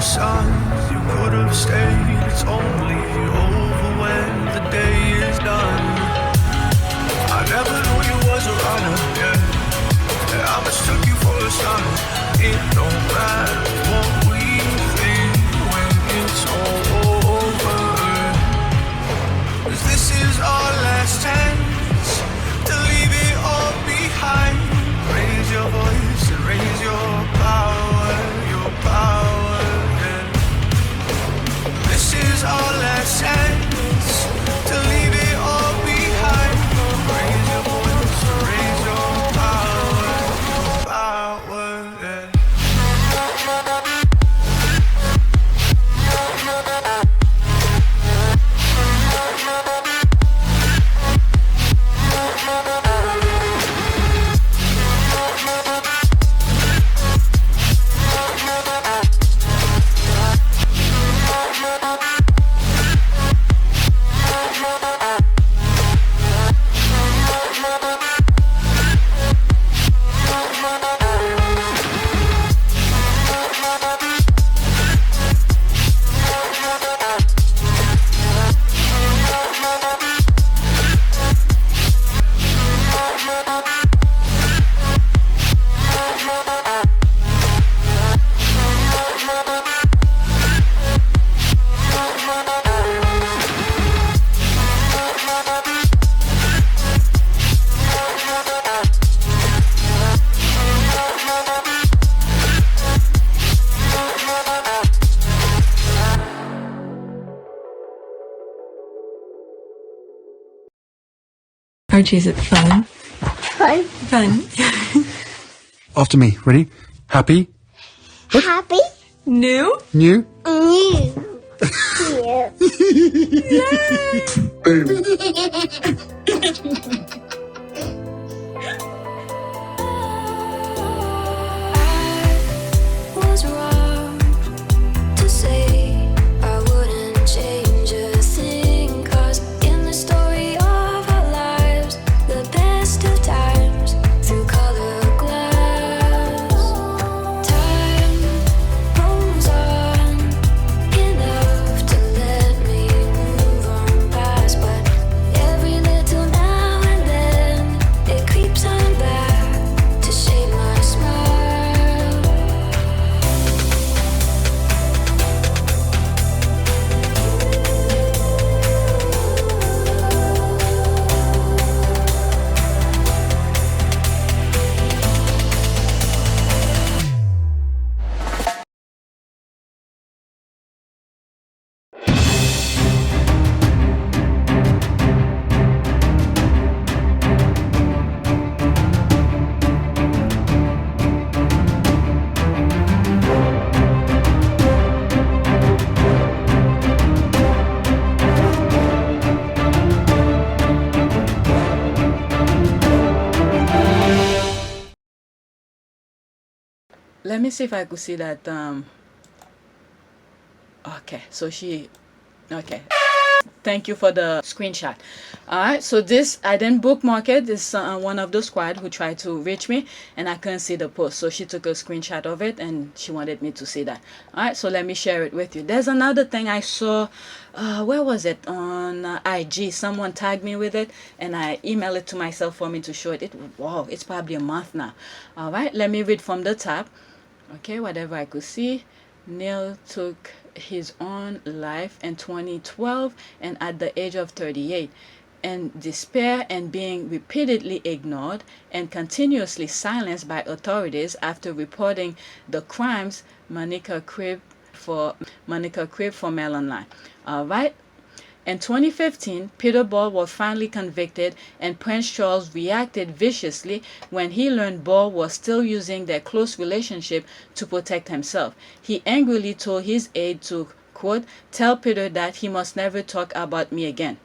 sun, you could have stayed. It's only over when the day is done. I never knew you was a runner, yeah. I mistook you for a son. It don't matter what we think when it's all over. 'Cause this is our last chance to leave it all behind. Raise your voice and raise your power, yeah. This is our last chance to leave it all behind. Raise your voice and raise your power, yeah. Archie, is it fun? Fun. Fun. After me. Ready? Happy? Happy. New? New? New. Boom. Was wrong to say I wouldn't change a thing, 'cause in the story of our lives, the best of times through color glass, time moves on enough to let me move on past, but every little now and then it creeps on back to shade my smile. Let me see if I could see that. Okay, so okay. Thank you for the screenshot. Alright, so this, I didn't bookmark it. This one of the squad who tried to reach me and I couldn't see the post. So she took a screenshot of it and she wanted me to see that. Alright, so let me share it with you. There's another thing I saw, where was it? On IG. Someone tagged me with it and I emailed it to myself for me to show it. Wow, it's probably a month now. Alright, let me read from the top. Okay, whatever I could see. Neil took his own life in 2012 and at the age of 38. In despair and being repeatedly ignored and continuously silenced by authorities after reporting the crimes, Monica Cribb for Mail Online. All right. In 2015, Peter Ball was finally convicted, and Prince Charles reacted viciously when he learned Ball was still using their close relationship to protect himself. He angrily told his aide to, quote, tell Peter that he must never talk about me again.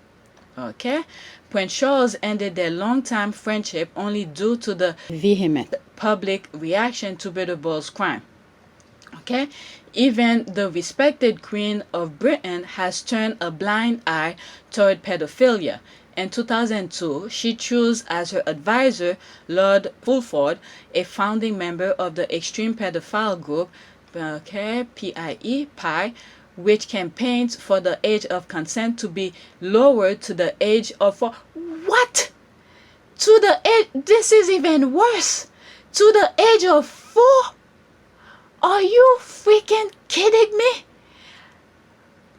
Okay? Prince Charles ended their long-time friendship only due to the vehement public reaction to Peter Ball's crime. Okay, even the respected Queen of Britain has turned a blind eye toward pedophilia. In 2002, she chose as her advisor Lord Fulford, a founding member of the extreme pedophile group okay, PIE, PI, which campaigns for the age of consent to be lowered to the age of 4. What? To the age, this is even worse. To the age of 4? Are you freaking kidding me?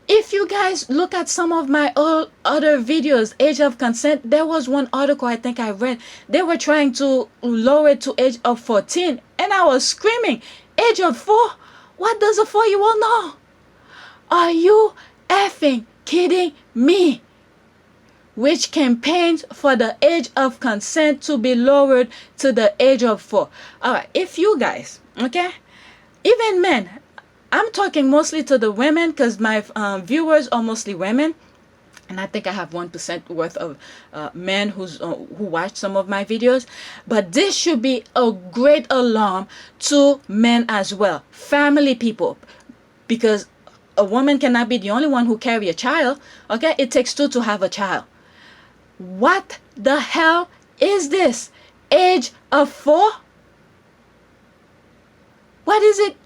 If you guys look at some of my other videos, age of consent, there was one article I think I read. They were trying to lower it to age of 14. And I was screaming, age of 4? What does a 4-year-old know? Are you effing kidding me? Which campaigns for the age of consent to be lowered to the age of 4. All right, if you guys, okay, even men, I'm talking mostly to the women because my viewers are mostly women, and I think I have 1% worth of men who watch some of my videos. But this should be a great alarm to men as well, family people, because a woman cannot be the only one who carry a child. Okay, it takes 2 to have a child. What the hell is this? Age of 4? What is it?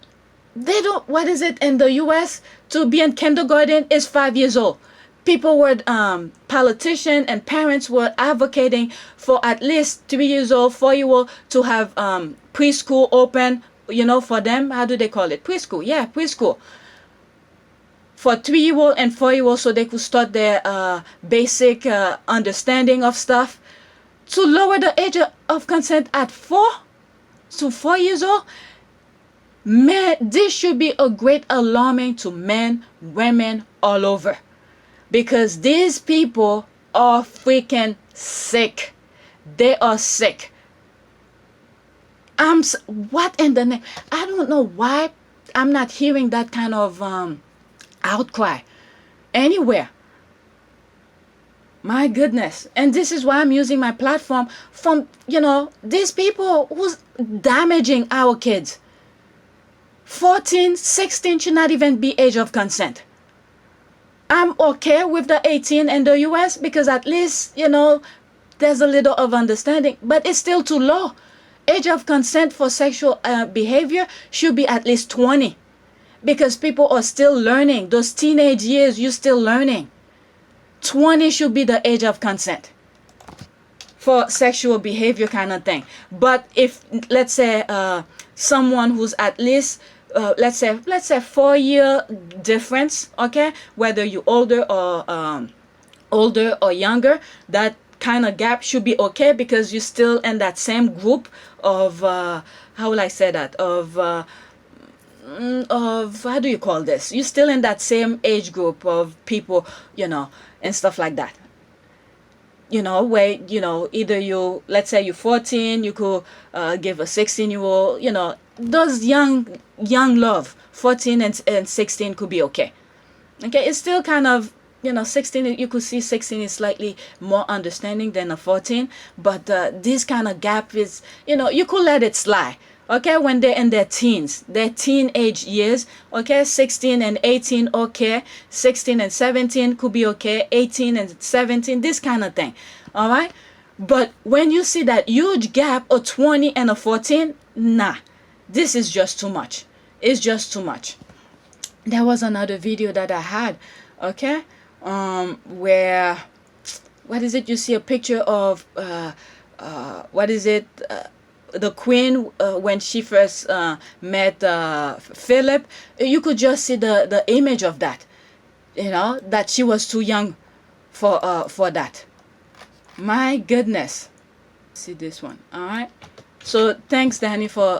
What is it in the US? To be in kindergarten is 5 years old. People were, politicians and parents were advocating for at least 3 years old, 4-year-old to have preschool open, you know, for them. How do they call it? Preschool. Yeah, preschool. For 3-year-old and 4-year-old, so they could start their basic understanding of stuff. To lower the age of consent at 4 to 4 years old. Man, this should be a great alarming to men, women all over, because these people are freaking sick. They are sick. What in the name? I don't know why I'm not hearing that kind of outcry anywhere. My goodness. And this is why I'm using my platform from, you know, these people who's damaging our kids. 14, 16 should not even be age of consent. I'm okay with the 18 in the US because at least, you know, there's a little of understanding, but it's still too low. Age of consent for sexual behavior should be at least 20, because people are still learning. Those teenage years, you're still learning. 20 should be the age of consent for sexual behavior kind of thing. But if, let's say, someone who's at least let's say 4-year difference, okay, whether you're older or younger, that kind of gap should be okay, because you're still in that same group of how will I say that, of how do you call this, you're still in that same age group of people, you know, and stuff like that. You know, where, you know, either you, let's say you're 14, you could give a 16-year-old, you know, those young love, 14 and 16 could be okay. Okay, it's still kind of, you know, 16, you could see 16 is slightly more understanding than a 14, but this kind of gap is, you know, you could let it slide. Okay, when they're in their teens, their teenage years, okay, 16 and 18, okay, 16 and 17 could be okay, 18 and 17, this kind of thing, all right? But when you see that huge gap of 20 and a 14, nah, this is just too much. It's just too much. There was another video that I had, okay, where, what is it, you see a picture of, what is it, the queen, when she first met Philip, you could just see the image of that, you know, that she was too young for that. My goodness. See this one. All right. So thanks, Danny, for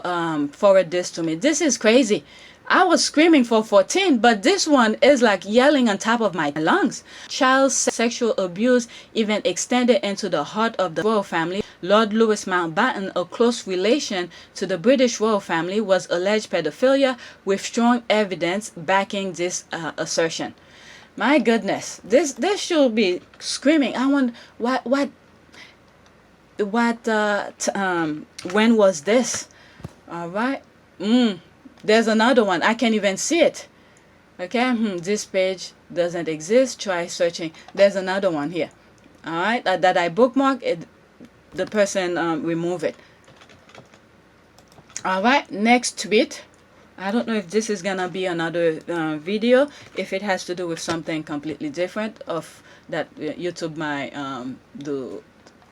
forward this to me. This is crazy. I was screaming for 14, but this one is like yelling on top of my lungs. Child sexual abuse even extended into the heart of the royal family. Lord Louis Mountbatten, a close relation to the British royal family, was alleged pedophilia, with strong evidence backing this assertion. My goodness, this should be screaming. I wonder when was this? All right. There's another one. I can't even see it. Okay. This page doesn't exist. Try searching. There's another one here. All right. That I bookmark it. The person remove it. All right. Next tweet. I don't know if this is gonna be another video, if it has to do with something completely different of that YouTube might do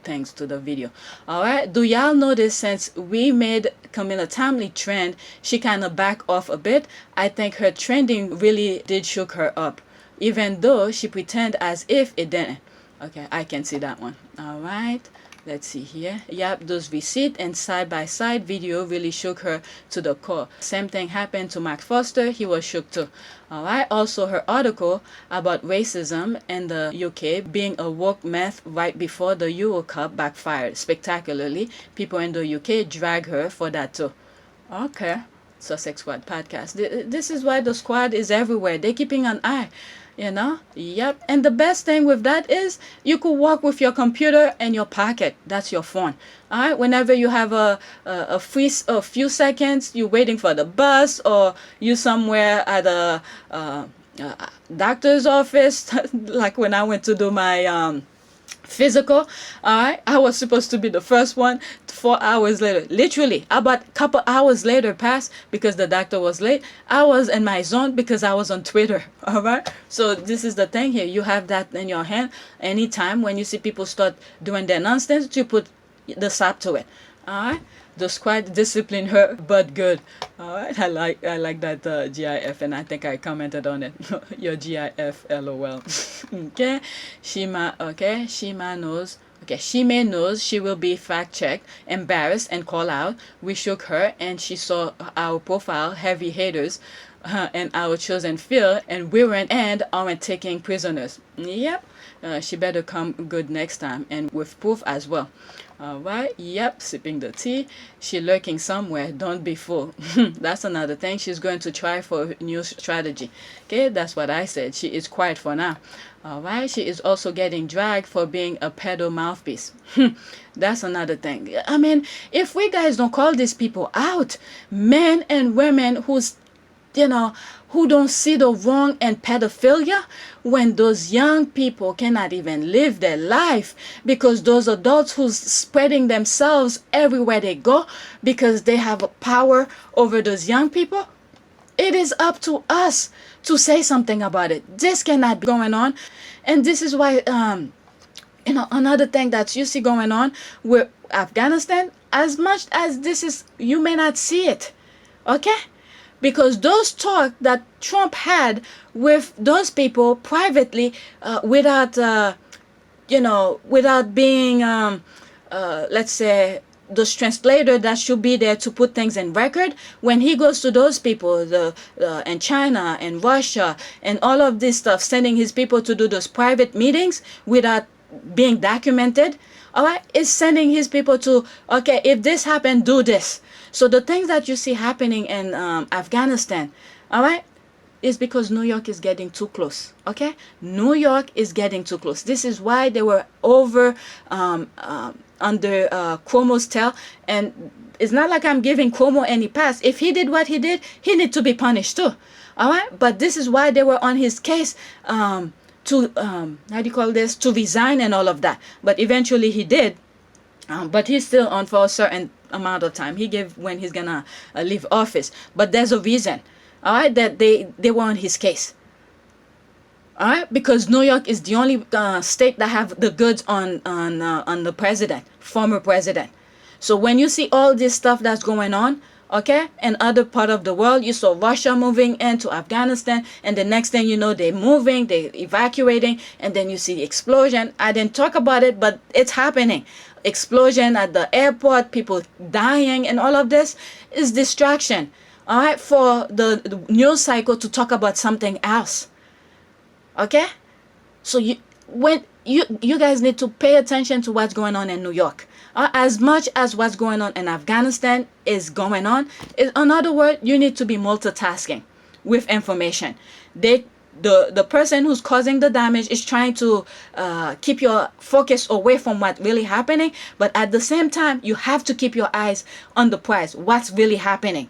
things to the video. All right, do y'all notice since we made Camilla timely trend, she kind of back off a bit? I think her trending really did shook her up, even though she pretend as if it didn't. Okay, I can see that one. All right, let's see here. Yep, those receipt and side-by-side video really shook her to the core. Same thing happened to Mark Foster. He was shook too. All right, also her article about racism in the UK being a woke myth right before the Euro Cup backfired spectacularly. People in the UK drag her for that too. Okay, Sussex Squad podcast. This is why the squad is everywhere. They're keeping an eye. You know, yep. And the best thing with that is you could walk with your computer in your pocket. That's your phone. All right. Whenever you have a few seconds, you're waiting for the bus, or you somewhere at a doctor's office, like when I went to do my physical. All right, I was supposed to be the first one. 4 hours later, literally about a couple hours later passed because the doctor was late. I was in my zone because I was on Twitter. All right, so this is the thing here. You have that in your hand. Anytime when you see people start doing their nonsense, you put the stop to it. All right, the squad discipline her, but good. All right, I like that GIF, and I think I commented on it. Your GIF, LOL. Okay, Shima. Okay, Shima knows. Okay, she may knows she will be fact-checked, embarrassed, and call out. We shook her, and she saw our profile, heavy haters, and our chosen field, and we weren't and aren't taking prisoners. Yep, she better come good next time, and with proof as well. All right, yep, sipping the tea. She lurking somewhere. Don't be fooled. That's another thing. She's going to try for a new strategy. Okay, that's what I said. She is quiet for now. All right, she is also getting dragged for being a pedo mouthpiece. That's another thing. I mean, if we guys don't call these people out, men and women who's, who don't see the wrong in pedophilia, when those young people cannot even live their life because those adults who's spreading themselves everywhere they go because they have power over those young people, it is up to us to say something about it. This cannot be going on. And this is why, another thing that you see going on with Afghanistan, as much as this is, you may not see it. Okay? Because those talk that Trump had with those people privately, without being, let's say, those translator that should be there to put things in record, when he goes to those people, in China and Russia and all of this stuff, sending his people to do those private meetings without being documented, all right, is sending his people to, okay, if this happened, do this. So the things that you see happening in Afghanistan, all right, is because New York is getting too close. Okay, New York is getting too close. This is why they were over under Cuomo's tail, and it's not like I'm giving Cuomo any pass. If he did what he did, he need to be punished too. All right, but this is why they were on his case to how do you call this, to resign and all of that. But eventually he did. But he's still on for a certain amount of time. He gave when he's gonna leave office. But there's a reason, all right, that they were on his case. All right, because New York is the only state that have the goods on the president, former president. So when you see all this stuff that's going on, okay, in other part of the world, you saw Russia moving into Afghanistan, and the next thing you know, they're moving, they're evacuating, and then you see the explosion. I didn't talk about it, but it's happening. Explosion at the airport, people dying, and all of this is distraction, all right, for the news cycle to talk about something else. Okay, so you guys need to pay attention to what's going on in New York, as much as what's going on in Afghanistan is going on. In other words, you need to be multitasking with information. The person who's causing the damage is trying to keep your focus away from what's really happening, but at the same time, you have to keep your eyes on the prize. What's really happening?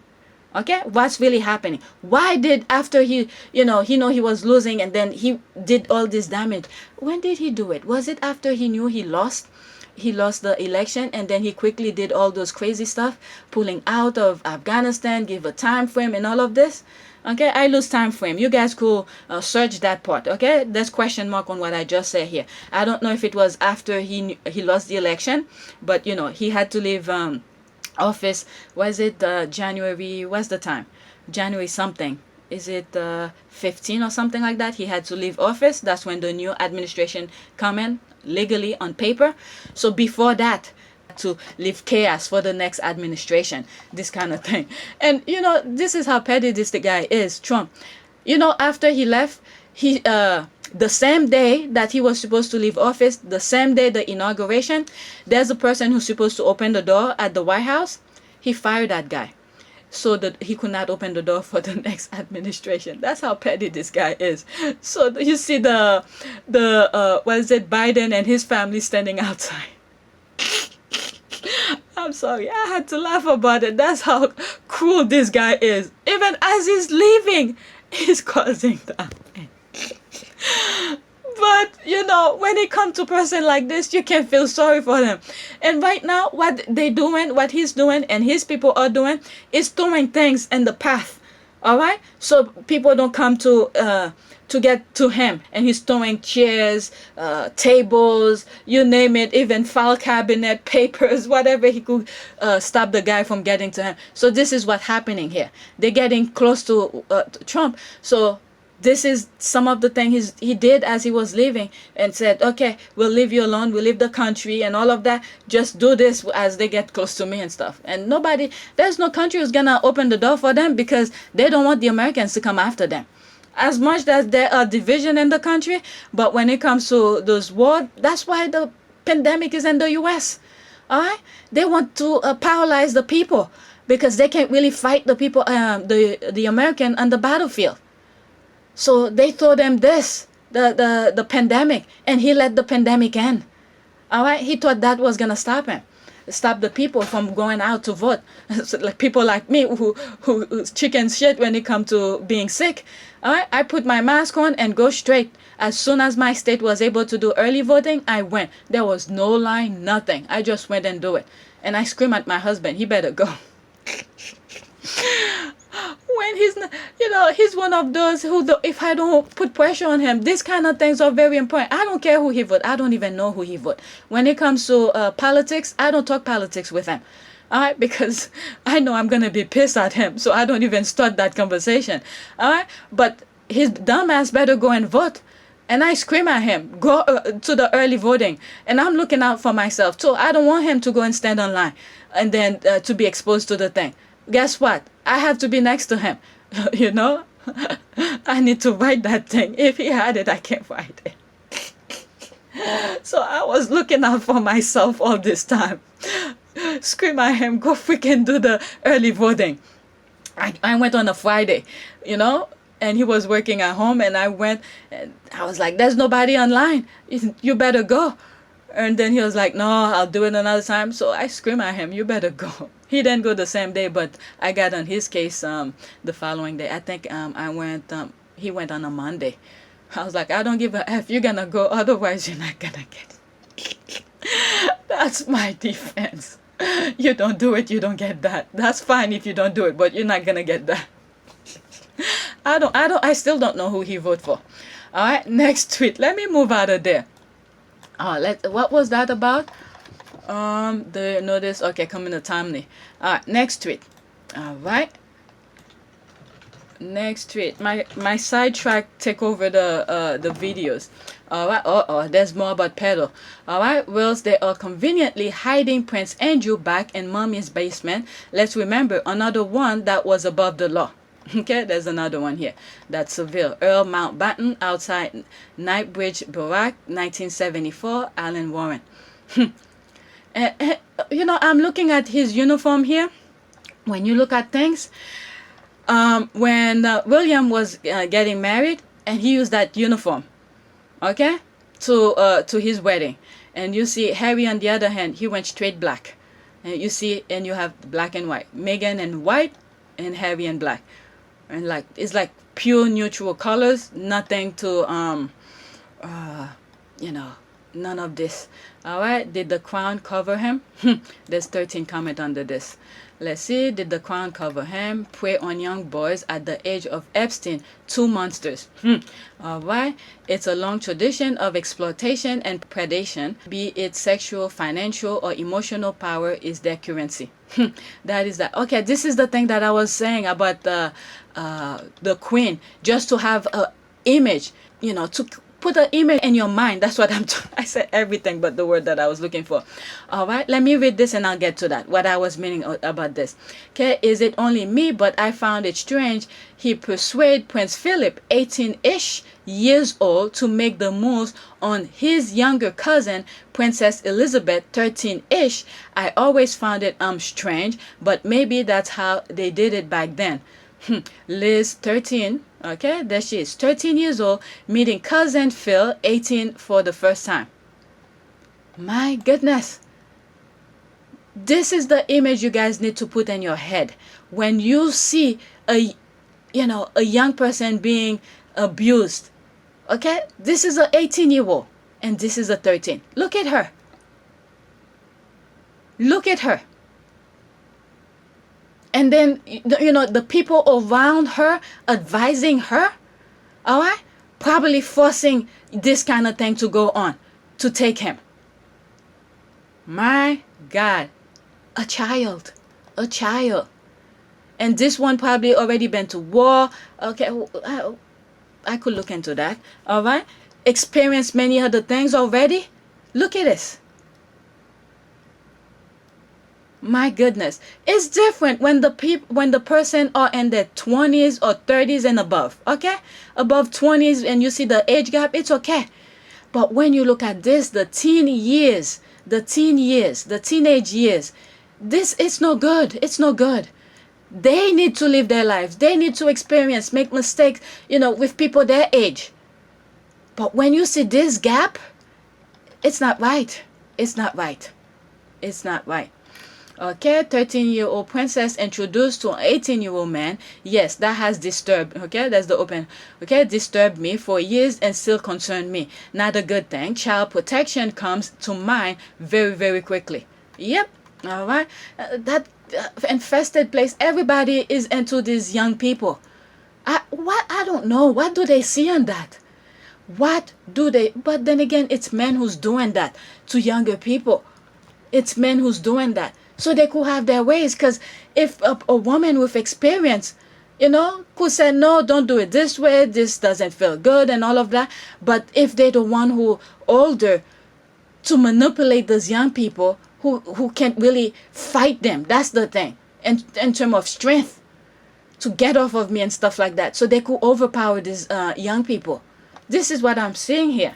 Okay, what's really happening? Why did after he was losing and then he did all this damage? When did he do it? Was it after he knew he lost? he lost the election, and then he quickly did all those crazy stuff, pulling out of Afghanistan, give a time frame and all of this. Okay, I lose time frame. You guys could search that part. Okay, there's question mark on what I just said here. I don't know if it was after he lost the election, but you know, he had to leave office. Was it January? What's the time? January something. Is it 15 or something like that? He had to leave office. That's when the new administration come in legally on paper. So before that, to leave chaos for the next administration, this kind of thing. And you know, this is how petty the guy is, Trump. You know, after he left, he the same day that he was supposed to leave office, the same day the inauguration, there's a person who's supposed to open the door at the White House. He fired that guy so that he could not open the door for the next administration. That's how petty this guy is. So you see the what is it, Biden and his family standing outside. I'm sorry, I had to laugh about it. That's how cruel this guy is. Even as he's leaving, he's causing that. But you know, when it comes to a person like this, you can feel sorry for them. And right now, what they doing, what he's doing, and his people are doing, is throwing things in the path. All right, so people don't come to get to him, and he's throwing chairs, tables, you name it, even file cabinet, papers, whatever he could stop the guy from getting to him. So this is what's happening here. They're getting close to Trump. So this is some of the things he did as he was leaving, and said, okay, we'll leave you alone, we'll leave the country and all of that. Just do this as they get close to me and stuff. And there's no country who's gonna open the door for them, because they don't want the Americans to come after them. As much as there are division in the country, but when it comes to those wars, that's why the pandemic is in the US. All right, they want to paralyze the people, because they can't really fight the people, the American on the battlefield. So they told him the pandemic, and he let the pandemic end. All right, he thought that was gonna stop him, stop the people from going out to vote. So, like people like me who's chicken shit when it comes to being sick. All right, I put my mask on and go straight. As soon as my state was able to do early voting, I went. There was no line, nothing. I just went and do it. And I screamed at my husband, he better go. When he's not, you know, he's one of those who, if I don't put pressure on him, these kind of things are very important. I don't care who he vote. I don't even know who he vote. When it comes to politics, I don't talk politics with him. All right, because I know I'm going to be pissed at him. So I don't even start that conversation. All right, but his dumbass better go and vote. And I scream at him, go to the early voting. And I'm looking out for myself too. I don't want him to go and stand online and then to be exposed to the thing. Guess what? I have to be next to him. You know, I need to write that thing. If he had it, I can't write it. So I was looking out for myself all this time. Scream at him, go freaking do the early voting. I went on a Friday, you know, and he was working at home, and I went, and I was like, there's nobody online. You better go. And then he was like, no, I'll do it another time. So I screamed at him, you better go. He didn't go the same day, but I got on his case the following day. I think he went on a Monday. I was like, I don't give a F. You're going to go. Otherwise, you're not going to get it. That's my defense. You don't do it, you don't get that. That's fine if you don't do it, but you're not going to get that. I still don't know who he voted for. All right, next tweet. Let me move out of there. What was that about? The notice. Okay, coming to timely. All right, next tweet. All right, next tweet. My sidetrack take over the videos. All right. There's more about pedo. All right. Whilst they are conveniently hiding Prince Andrew back in mommy's basement, let's remember another one that was above the law. Okay, there's another one here. That's Seville. Earl Mountbatten outside Knightsbridge Barrack, 1974, Alan Warren. You know, I'm looking at his uniform here. When you look at things, when William was getting married, and he used that uniform, okay, to his wedding. And you see Harry, on the other hand, he went straight black. And you see, and you have black and white. Meghan in white, and Harry in black. And like, it's like pure neutral colors, nothing to you know, None of this. All right. Did the crown cover him? There's 13 comment under this. Let's see. Did the crown cover him? Prey on young boys at the age of Epstein. Two monsters. All right. It's a long tradition of exploitation and predation, be it sexual, financial, or emotional power is their currency. That is that. Okay, this is the thing that I was saying about the queen. Just to have a image, you know, to put an image in your mind. That's what I said everything but the word that I was looking for. All right, let me read this and I'll get to that. What I was meaning about this. Okay, is it only me? But I found it strange. He persuaded Prince Philip, 18-ish years old, to make the moves on his younger cousin, Princess Elizabeth, 13-ish. I always found it strange, but maybe that's how they did it back then. Liz, 13. Okay, there she is, 13 years old, meeting cousin Phil, 18, for the first time. My goodness. This is the image you guys need to put in your head. When you see a young person being abused. Okay, this is an 18-year-old and this is a 13. Look at her. Look at her. And then, you know, the people around her advising her, all right, probably forcing this kind of thing to go on, to take him. My God, a child. And this one probably already been to war. Okay, I could look into that, all right. Experienced many other things already. Look at this. My goodness, it's different when the person are in their 20s or 30s and above. Okay, above 20s and you see the age gap, it's okay. But when you look at this, the teenage years, this, it's no good. It's no good. They need to live their lives. They need to experience, make mistakes, you know, with people their age. But when you see this gap, it's not right. It's not right. It's not right. Okay, 13-year-old princess introduced to an 18-year-old man. Yes, that has disturbed. Okay, that's the open. Okay, disturbed me for years and still concerned me. Not a good thing. Child protection comes to mind very, very quickly. Yep. All right. That infested place. Everybody is into these young people. I don't know. What do they see on that? What do they? But then again, it's men who's doing that to younger people. It's men who's doing that. So they could have their ways, because if a woman with experience, you know, could say, no, don't do it this way, this doesn't feel good and all of that. But if they're the one who older to manipulate those young people who can't really fight them, that's the thing, in terms of strength, to get off of me and stuff like that. So they could overpower these young people. This is what I'm seeing here.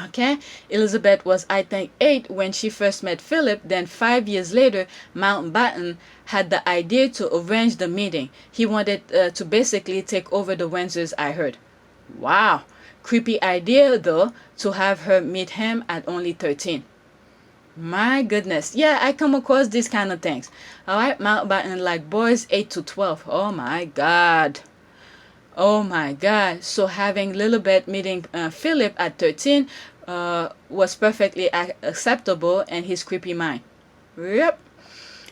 Okay, Elizabeth was, I think, 8 when she first met Philip. Then 5 years later, Mountbatten had the idea to arrange the meeting. He wanted to basically take over the Windsors, I heard. Wow, creepy idea though, to have her meet him at only 13. My goodness. Yeah, I come across these kind of things. All right, Mountbatten like boys 8 to 12. Oh my God. Oh my God. So having Lilibet meeting Philip at 13 was perfectly acceptable in his creepy mind. Yep.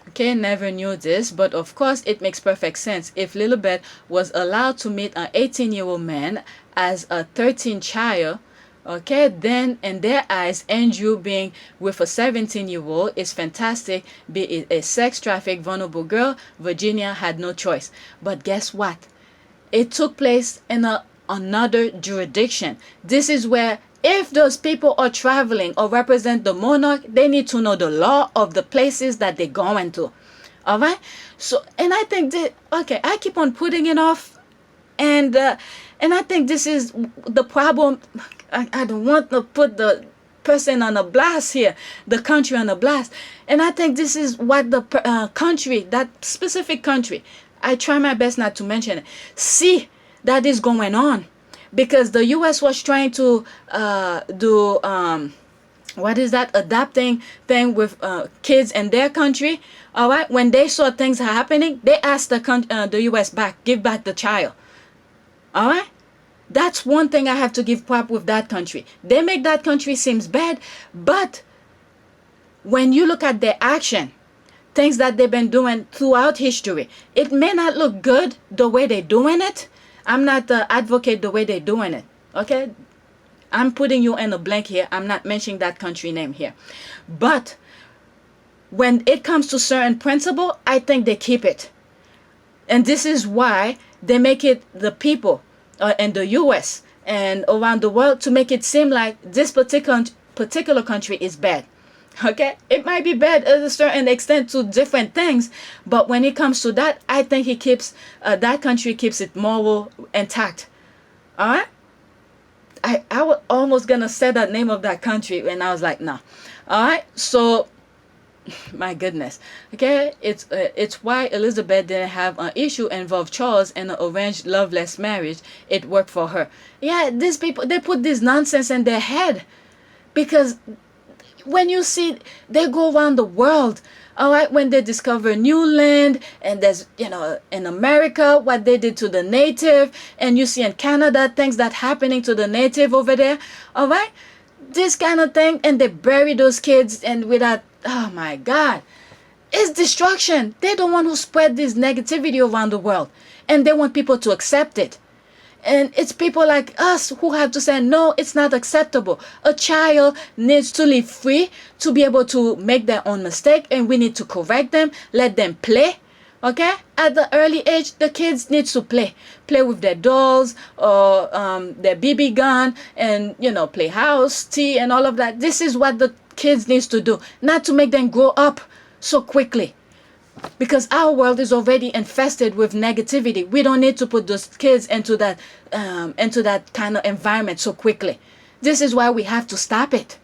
Okay, never knew this, but of course it makes perfect sense. If Lilibet was allowed to meet an 18-year-old man as a 13 child, okay, then in their eyes, Andrew being with a 17-year-old is fantastic. Be it a sex trafficked vulnerable girl, Virginia had no choice. But guess what? It took place in another jurisdiction. This is where, if those people are traveling or represent the monarch, they need to know the law of the places that they're going to. All right. So, and I think that, okay, I keep on putting it off, and I think this is the problem. I don't want to put the person on a blast here, the country on a blast, and I think this is what the country, that specific country, I try my best not to mention it, see that is going on, because the U.S. was trying to do what is that, adopting thing with kids in their country. All right, when they saw things happening, they asked the U.S. back, give back the child. All right, That's one thing I have to give prop with that country. They make that country seems bad, but when you look at their action, things that they've been doing throughout history, it may not look good the way they're doing it. I'm not advocate the way they're doing it, okay? I'm putting you in a blank here. I'm not mentioning that country name here. But when it comes to certain principle, I think they keep it. And this is why they make it the people in the US and around the world to make it seem like this particular country is bad. Okay, it might be bad at a certain extent to different things, but when it comes to that, I think he keeps that country keeps it moral intact. All right, I was almost gonna say the name of that country, and I was like, no. All right, so my goodness, okay, it's why Elizabeth didn't have an issue involve Charles and an arranged loveless marriage. It worked for her. Yeah, these people, they put this nonsense in their head because when you see they go around the world, all right, when they discover new land, and there's, you know, in America what they did to the native, and you see in Canada things that happening to the native over there, all right, this kind of thing, and they bury those kids, and without, oh my God, it's destruction. They're the one who spread this negativity around the world, and they want people to accept it. And it's people like us who have to say, no, it's not acceptable. A child needs to live free to be able to make their own mistake, and we need to correct them, let them play. Okay? At the early age, the kids need to play. Play with their dolls or their BB gun, and, you know, play house, tea, and all of that. This is what the kids needs to do, not to make them grow up so quickly. Because our world is already infested with negativity. We don't need to put those kids into that kind of environment so quickly. This is why we have to stop it.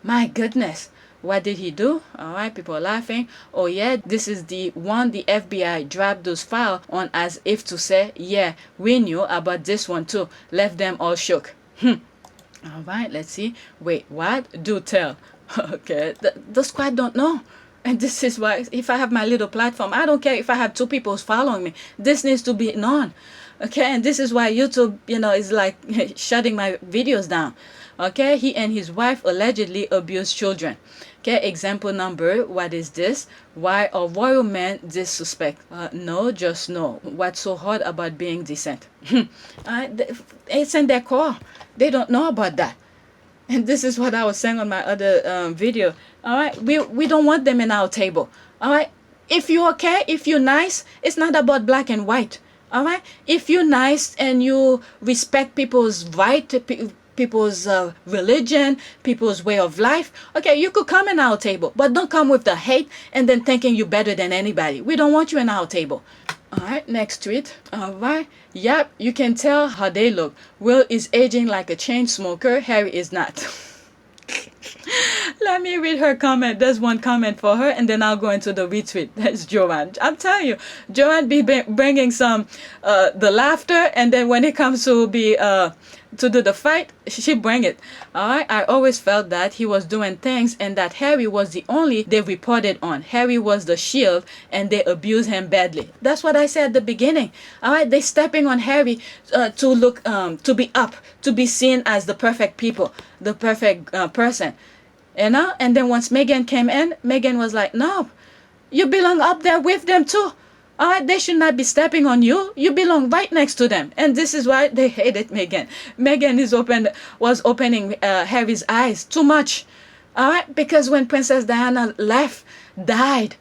My goodness. What did he do? All right, people are laughing. Oh yeah, this is the one the FBI dropped those files on, as if to say, yeah, we knew about this one too. Left them all shook. All right, let's see. Wait, what? Do tell. Okay, the squad don't know. And this is why, if I have my little platform, I don't care if I have 2 people following me. This needs to be known. Okay, and this is why YouTube, you know, is like shutting my videos down. Okay, he and his wife allegedly abused children. Okay, example number, what is this? Why are royal men this suspect? No, just no. What's so hard about being decent? It's in their core. They don't know about that. And this is what I was saying on my other video. All right, we don't want them in our table. All right, if you're okay, if you're nice, it's not about black and white. All right, if you're nice and you respect people's right, people's religion, people's way of life, okay, you could come in our table, but don't come with the hate and then thinking you're better than anybody. We don't want you in our table. All right, next tweet. All right, yep, you can tell how they look. Will is aging like a chain smoker. Harry is not. Let me read her comment. There's one comment for her, and then I'll go into the retweet. That's Joanne. I'm telling you, Joanne be bringing some the laughter, and then when it comes to be to do the fight, she bring it. All right, I always felt that he was doing things, and that Harry was the only they reported on. Harry was the shield, and they abused him badly. That's what I said at the beginning. All right, they stepping on Harry to look to be up, to be seen as the perfect people, the perfect person. You know, and then once Meghan came in, Meghan was like, no, you belong up there with them too. All right, they should not be stepping on you. You belong right next to them. And this is why they hated Meghan. Meghan was opening Harry's eyes too much. All right, because when Princess Diana died,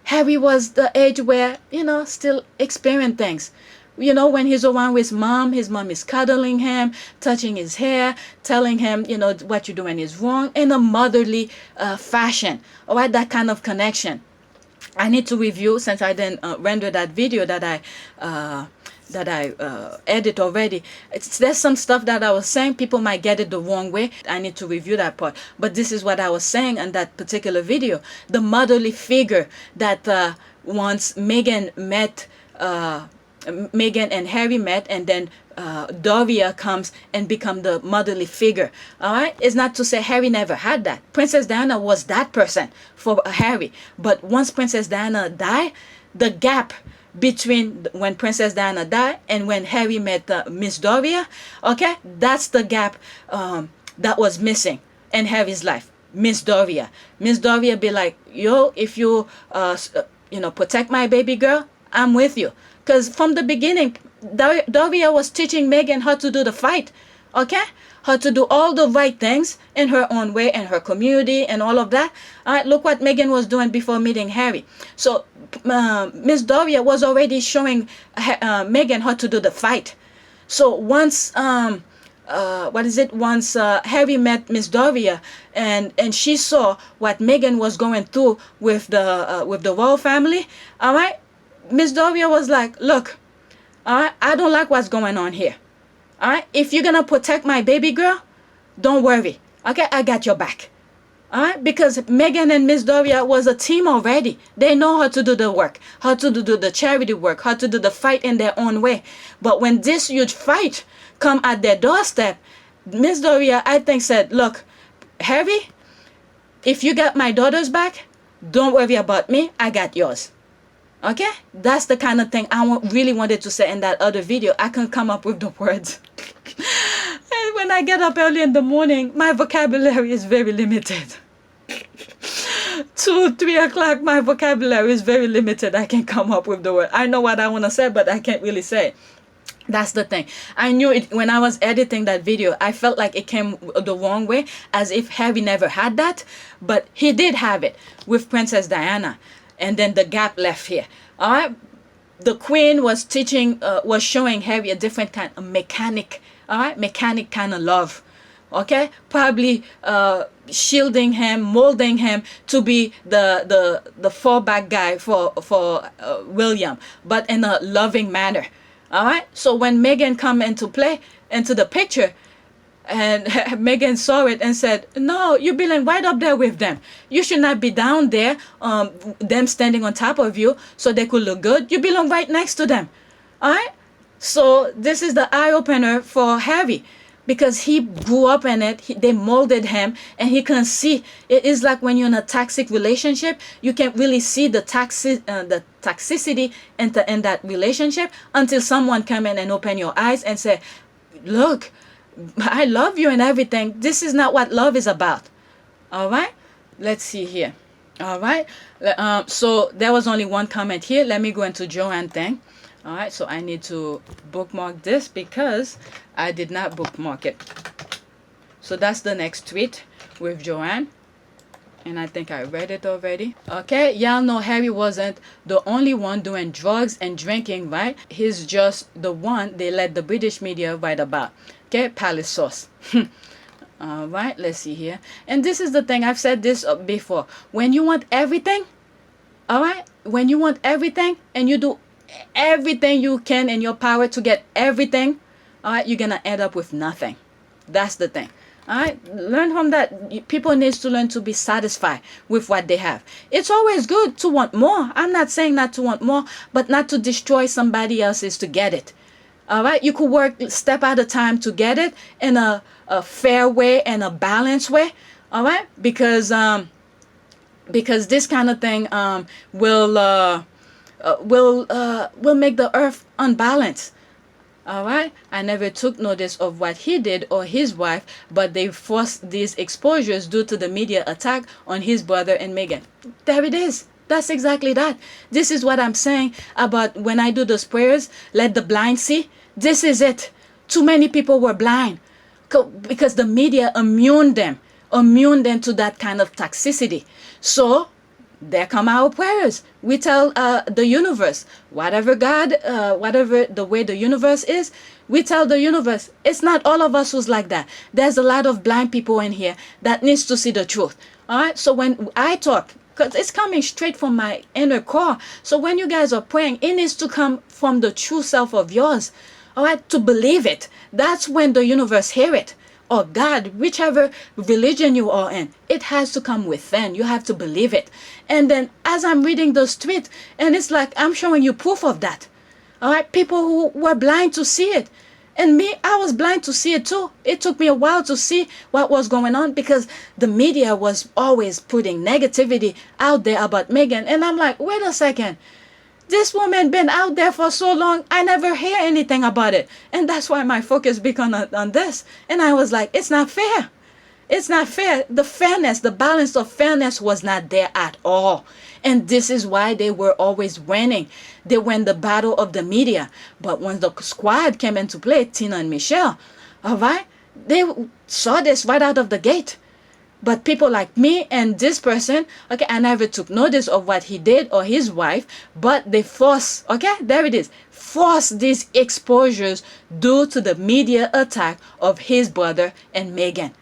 Harry was the age where, you know, still experiencing things. You know, when he's around with his mom is cuddling him, touching his hair, telling him, you know, what you're doing is wrong, in a motherly fashion. All right, that kind of connection. I need to review, since I didn't render that video that I edit already. There's some stuff that I was saying, people might get it the wrong way. I need to review that part. But this is what I was saying in that particular video. The motherly figure that once Meghan and Harry met, and then Doria comes and become the motherly figure. All right, it's not to say Harry never had that. Princess Diana was that person for Harry, but once Princess Diana died, the gap between when Princess Diana died and when Harry met Miss Doria. Okay, that's the gap that was missing in Harry's life. Miss Doria be like, yo, if you protect my baby girl, I'm with you. Because from the beginning, Doria was teaching Meghan how to do the fight. Okay, how to do all the right things in her own way and her community and all of that. All right, look what Meghan was doing before meeting Harry. So Miss Doria was already showing Meghan how to do the fight. So once once Harry met Miss Doria and she saw what Meghan was going through with the royal family, all right, Miss Doria was like, look, all right, I don't like what's going on here. All right, if you're gonna protect my baby girl, don't worry. Okay, I got your back. All right, because Meghan and Miss Doria was a team already. They know how to do the work, how to do the charity work, how to do the fight in their own way. But when this huge fight come at their doorstep, Miss Doria, I think, said, look, Harry, if you got my daughter's back, don't worry about me. I got yours. Okay, that's the kind of thing I really wanted to say in that other video. I couldn't come up with the words. And when I get up early in the morning, my vocabulary is very limited. 2, 3 o'clock, my vocabulary is very limited. I can't come up with the word. I know what I want to say, but I can't really say it. That's the thing. I knew it when I was editing that video. I felt like it came the wrong way, as if Harry never had that. But he did have it with Princess Diana. And then the gap left here. All right, the Queen was was showing Harry a different kind of mechanic. All right, mechanic kind of love. Okay, probably shielding him, molding him to be the fallback guy for William, but in a loving manner. All right. So when Meghan come into the picture, and Meghan saw it and said, no, you belong right up there with them. You should not be down there, them standing on top of you so they could look good. You belong right next to them. All right? So this is the eye-opener for Harry, because he grew up in it. They molded him, and he can see. It is like when you're in a toxic relationship, you can't really see the toxicity in that relationship until someone come in and open your eyes and say, look, I love you and everything. This is not what love is about. All right, let's see here. All right, so there was only one comment here. Let me go into Joanne thing. All right, so I need to bookmark this because I did not bookmark it. So that's the next tweet with Joanne, and I think I read it already. Okay, y'all know Harry wasn't the only one doing drugs and drinking, right? He's just the one they let the British media write about. Okay, palace sauce. All right, let's see here. And this is the thing, I've said this before. When you want everything, all right, when you want everything and you do everything you can in your power to get everything, all right, you're gonna end up with nothing. That's the thing. All right, learn from that. People need to learn to be satisfied with what they have. It's always good to want more. I'm not saying not to want more, but not to destroy somebody else's to get it. All right, you could work step at a time to get it in a fair way and a balanced way. All right, because this kind of thing will make the earth unbalanced. All right, I never took notice of what he did or his wife, but they forced these exposures due to the media attack on his brother and Meghan. There it is. That's exactly that. This is what I'm saying about when I do those prayers, let the blind see. This is it. Too many people were blind because the media immune them to that kind of toxicity. So there come our prayers. We tell the universe, whatever God, whatever the way the universe is, we tell the universe, it's not all of us who's like that. There's a lot of blind people in here that needs to see the truth. All right. So when I talk, because it's coming straight from my inner core. So when you guys are praying, it needs to come from the true self of yours. All right, to believe it. That's when the universe hear it. Or God, whichever religion you are in, it has to come within. You have to believe it. And then as I'm reading those tweets, and it's like I'm showing you proof of that. All right, people who were blind to see it. And me, I was blind to see it too. It took me a while to see what was going on because the media was always putting negativity out there about Meghan. And I'm like, wait a second. This woman been out there for so long, I never hear anything about it. And that's why my focus became on this. And I was like, it's not fair. It's not fair. The fairness, the balance of fairness was not there at all. And this is why they were always winning. They won the battle of the media. But when the squad came into play, Tina and Michelle, all right, they saw this right out of the gate. But people like me and this person, okay, I never took notice of what he did or his wife, but they force, okay, there it is, force these exposures due to the media attack of his brother and Meghan.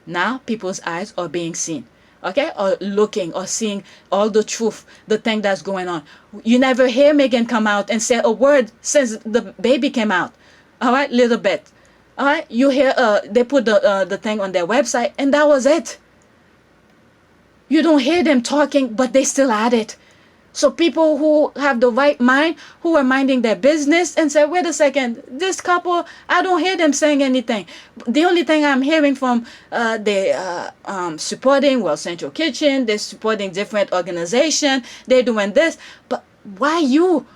Now people's eyes are being seen, okay, or looking or seeing all the truth, the thing that's going on. You never hear Meghan come out and say a word since the baby came out, all right, little bit. All right, you hear they put the thing on their website, and that was it. You don't hear them talking, but they still at it. So people who have the right mind, who are minding their business, and say, wait a second, this couple, I don't hear them saying anything. The only thing I'm hearing from they supporting World Central Kitchen, they're supporting different organizations, they're doing this, but why you?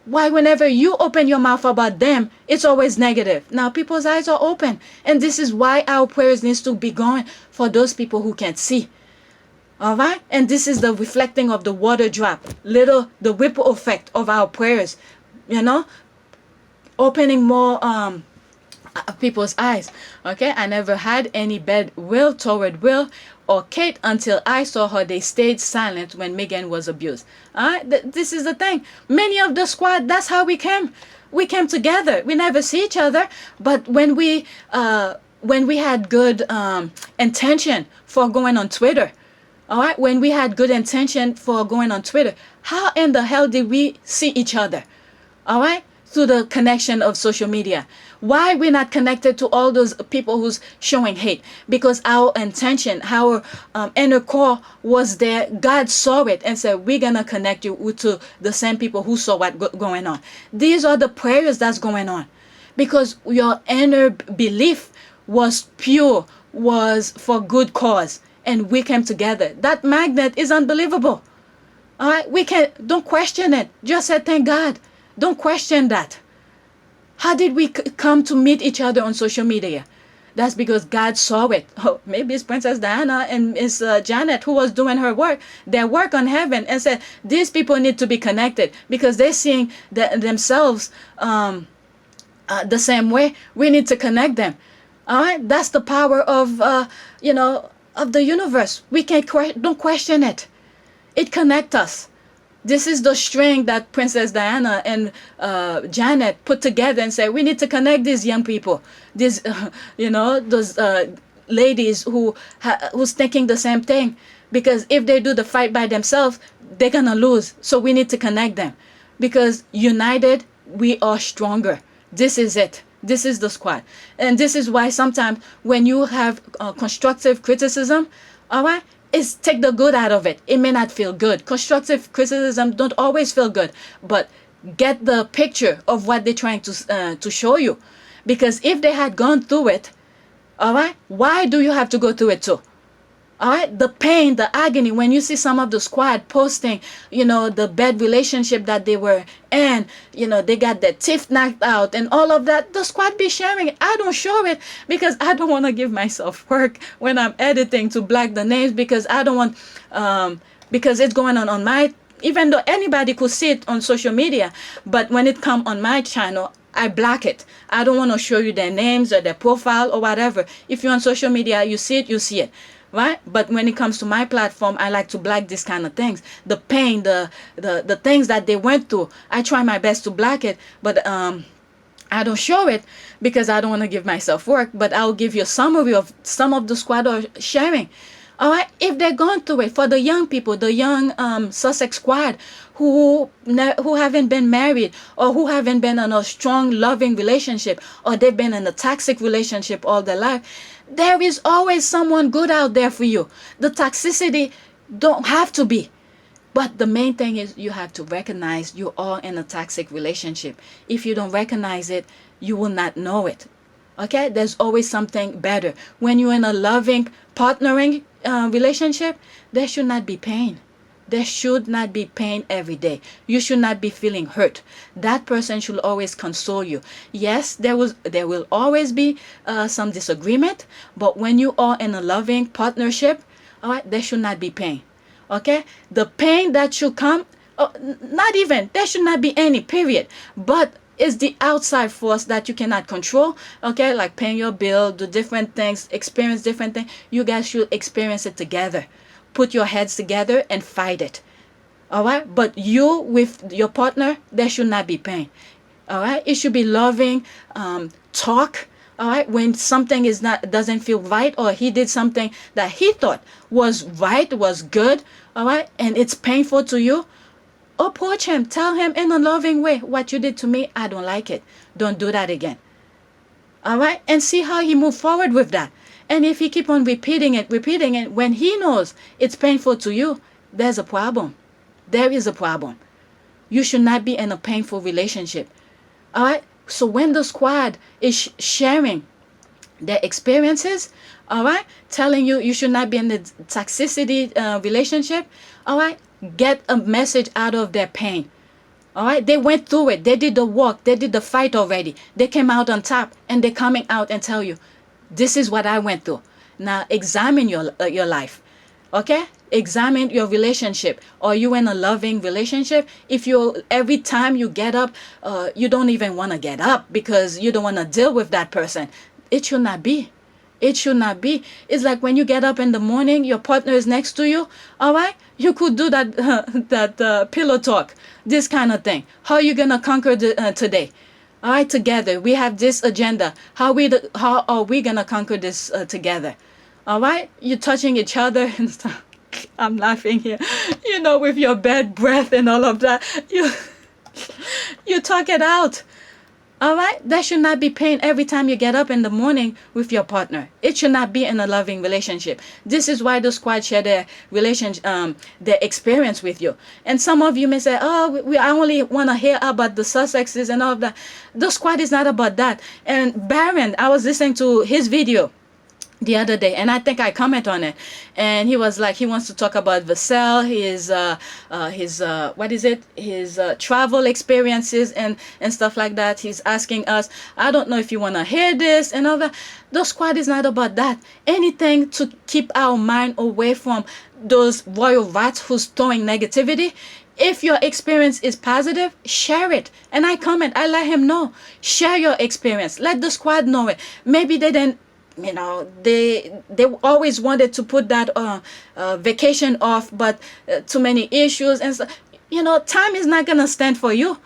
Why whenever you open your mouth about them, it's always negative? Now people's eyes are open. And this is why our prayers needs to be going for those people who can't see. All right? And this is the reflecting of the water drop. The ripple effect of our prayers. You know? Opening more people's eyes. Okay? I never had any bad will toward Will or Kate until I saw her. They stayed silent when Meghan was abused. All right? This is the thing. Many of the squad, that's how we came. We came together. We never see each other, but when we had good intention for going on Twitter, all right, when we had good intention for going on Twitter, how in the hell did we see each other? All right, through the connection of social media. Why we're not connected to all those people who's showing hate? Because our intention, our inner core was there. God saw it and said, we're gonna connect you to the same people who saw what going on. These are the prayers that's going on, because your inner belief was pure, was for good cause, and we came together. That magnet is unbelievable. All right, don't question it. Just say thank God. Don't question that. How did we come to meet each other on social media? That's because God saw it. Oh, maybe it's Princess Diana and Miss Janet who was doing their work on heaven, and said, these people need to be connected because they're seeing themselves the same way. We need to connect them. All right, that's the power of of the universe. We don't question it. It connects us. This is the string that Princess Diana and Janet put together and said, we need to connect these young people, these, those ladies who's thinking the same thing. Because if they do the fight by themselves, they're going to lose. So we need to connect them. Because united, we are stronger. This is it. This is the squad. And this is why sometimes when you have constructive criticism, all right, is take the good out of it. It may not feel good. Constructive criticism don't always feel good, but get the picture of what they're trying to show you. Because if they had gone through it, all right, why do you have to go through it too? All right, the pain, the agony, when you see some of the squad posting, the bad relationship that they were in, they got their teeth knocked out and all of that, the squad be sharing it. I don't show it because I don't want to give myself work when I'm editing to black the names, because I don't want, because it's going on my, even though anybody could see it on social media, but when it come on my channel, I black it. I don't want to show you their names or their profile or whatever. If you're on social media, you see it, you see it. Right? But when it comes to my platform, I like to black these kind of things. The pain, the things that they went through. I try my best to black it, but I don't show it because I don't want to give myself work. But I'll give you a summary of some of the squad are sharing. All right, if they're going through it, for the young people, the young Sussex squad who haven't been married, or who haven't been in a strong, loving relationship, or they've been in a toxic relationship all their life, there is always someone good out there for you. The toxicity don't have to be. But the main thing is you have to recognize you are in a toxic relationship. If you don't recognize it, you will not know it. Okay? There's always something better. When you're in a loving, partnering relationship, there should not be pain. There should not be pain every day. You should not be feeling hurt. That person should always console you. Yes, there will always be some disagreement, but when you are in a loving partnership, all right, there should not be pain. Okay, the pain that should come, not even, there should not be any, period. But it's the outside force that you cannot control. Okay, like paying your bill, do different things, experience different things. You guys should experience it together. Put your heads together and fight it. All right, but you with your partner, there should not be pain. All right, it should be loving talk. All right, when something doesn't feel right, or he did something that he thought was right, was good, all right, and it's painful to you, approach him, tell him in a loving way, what you did to me, I don't like it, don't do that again. All right, and see how he move forward with that. And if he keep on repeating it, when he knows it's painful to you, there's a problem. There is a problem. You should not be in a painful relationship. All right, so when the squad is sharing their experiences, all right, telling you you should not be in the toxicity relationship, all right, get a message out of their pain. All right, they went through it, they did the work, they did the fight already, they came out on top, and they're coming out and tell you, this is what I went through. Now examine your life. Okay, examine your relationship. Are you in a loving relationship? If you every time you get up, you don't even want to get up because you don't want to deal with that person, it should not be. It should not be. It's like when you get up in the morning, your partner is next to you. All right, you could do that pillow talk, this kind of thing. How are you gonna conquer today? All right, together we have this agenda. How are we gonna conquer this together? All right, you're touching each other and stuff. I'm laughing here, with your bad breath and all of that. You talk it out. All right, there should not be pain every time you get up in the morning with your partner. It should not be in a loving relationship. This is why the squad share their their experience with you. And some of you may say, "Oh, I only want to hear about the Sussexes and all of that." The squad is not about that. And Baron, I was listening to his video the other day, and I think I comment on it, and he was like, he wants to talk about Vassell, his travel experiences and stuff like that. He's asking us, I don't know if you want to hear this and all that. The squad is not about that. Anything to keep our mind away from those royal rats who's throwing negativity. If your experience is positive, share it. And I comment, I let him know. Share your experience. Let the squad know it. Maybe they didn't, they always wanted to put that vacation off, but too many issues and stuff. Time is not gonna stand for you.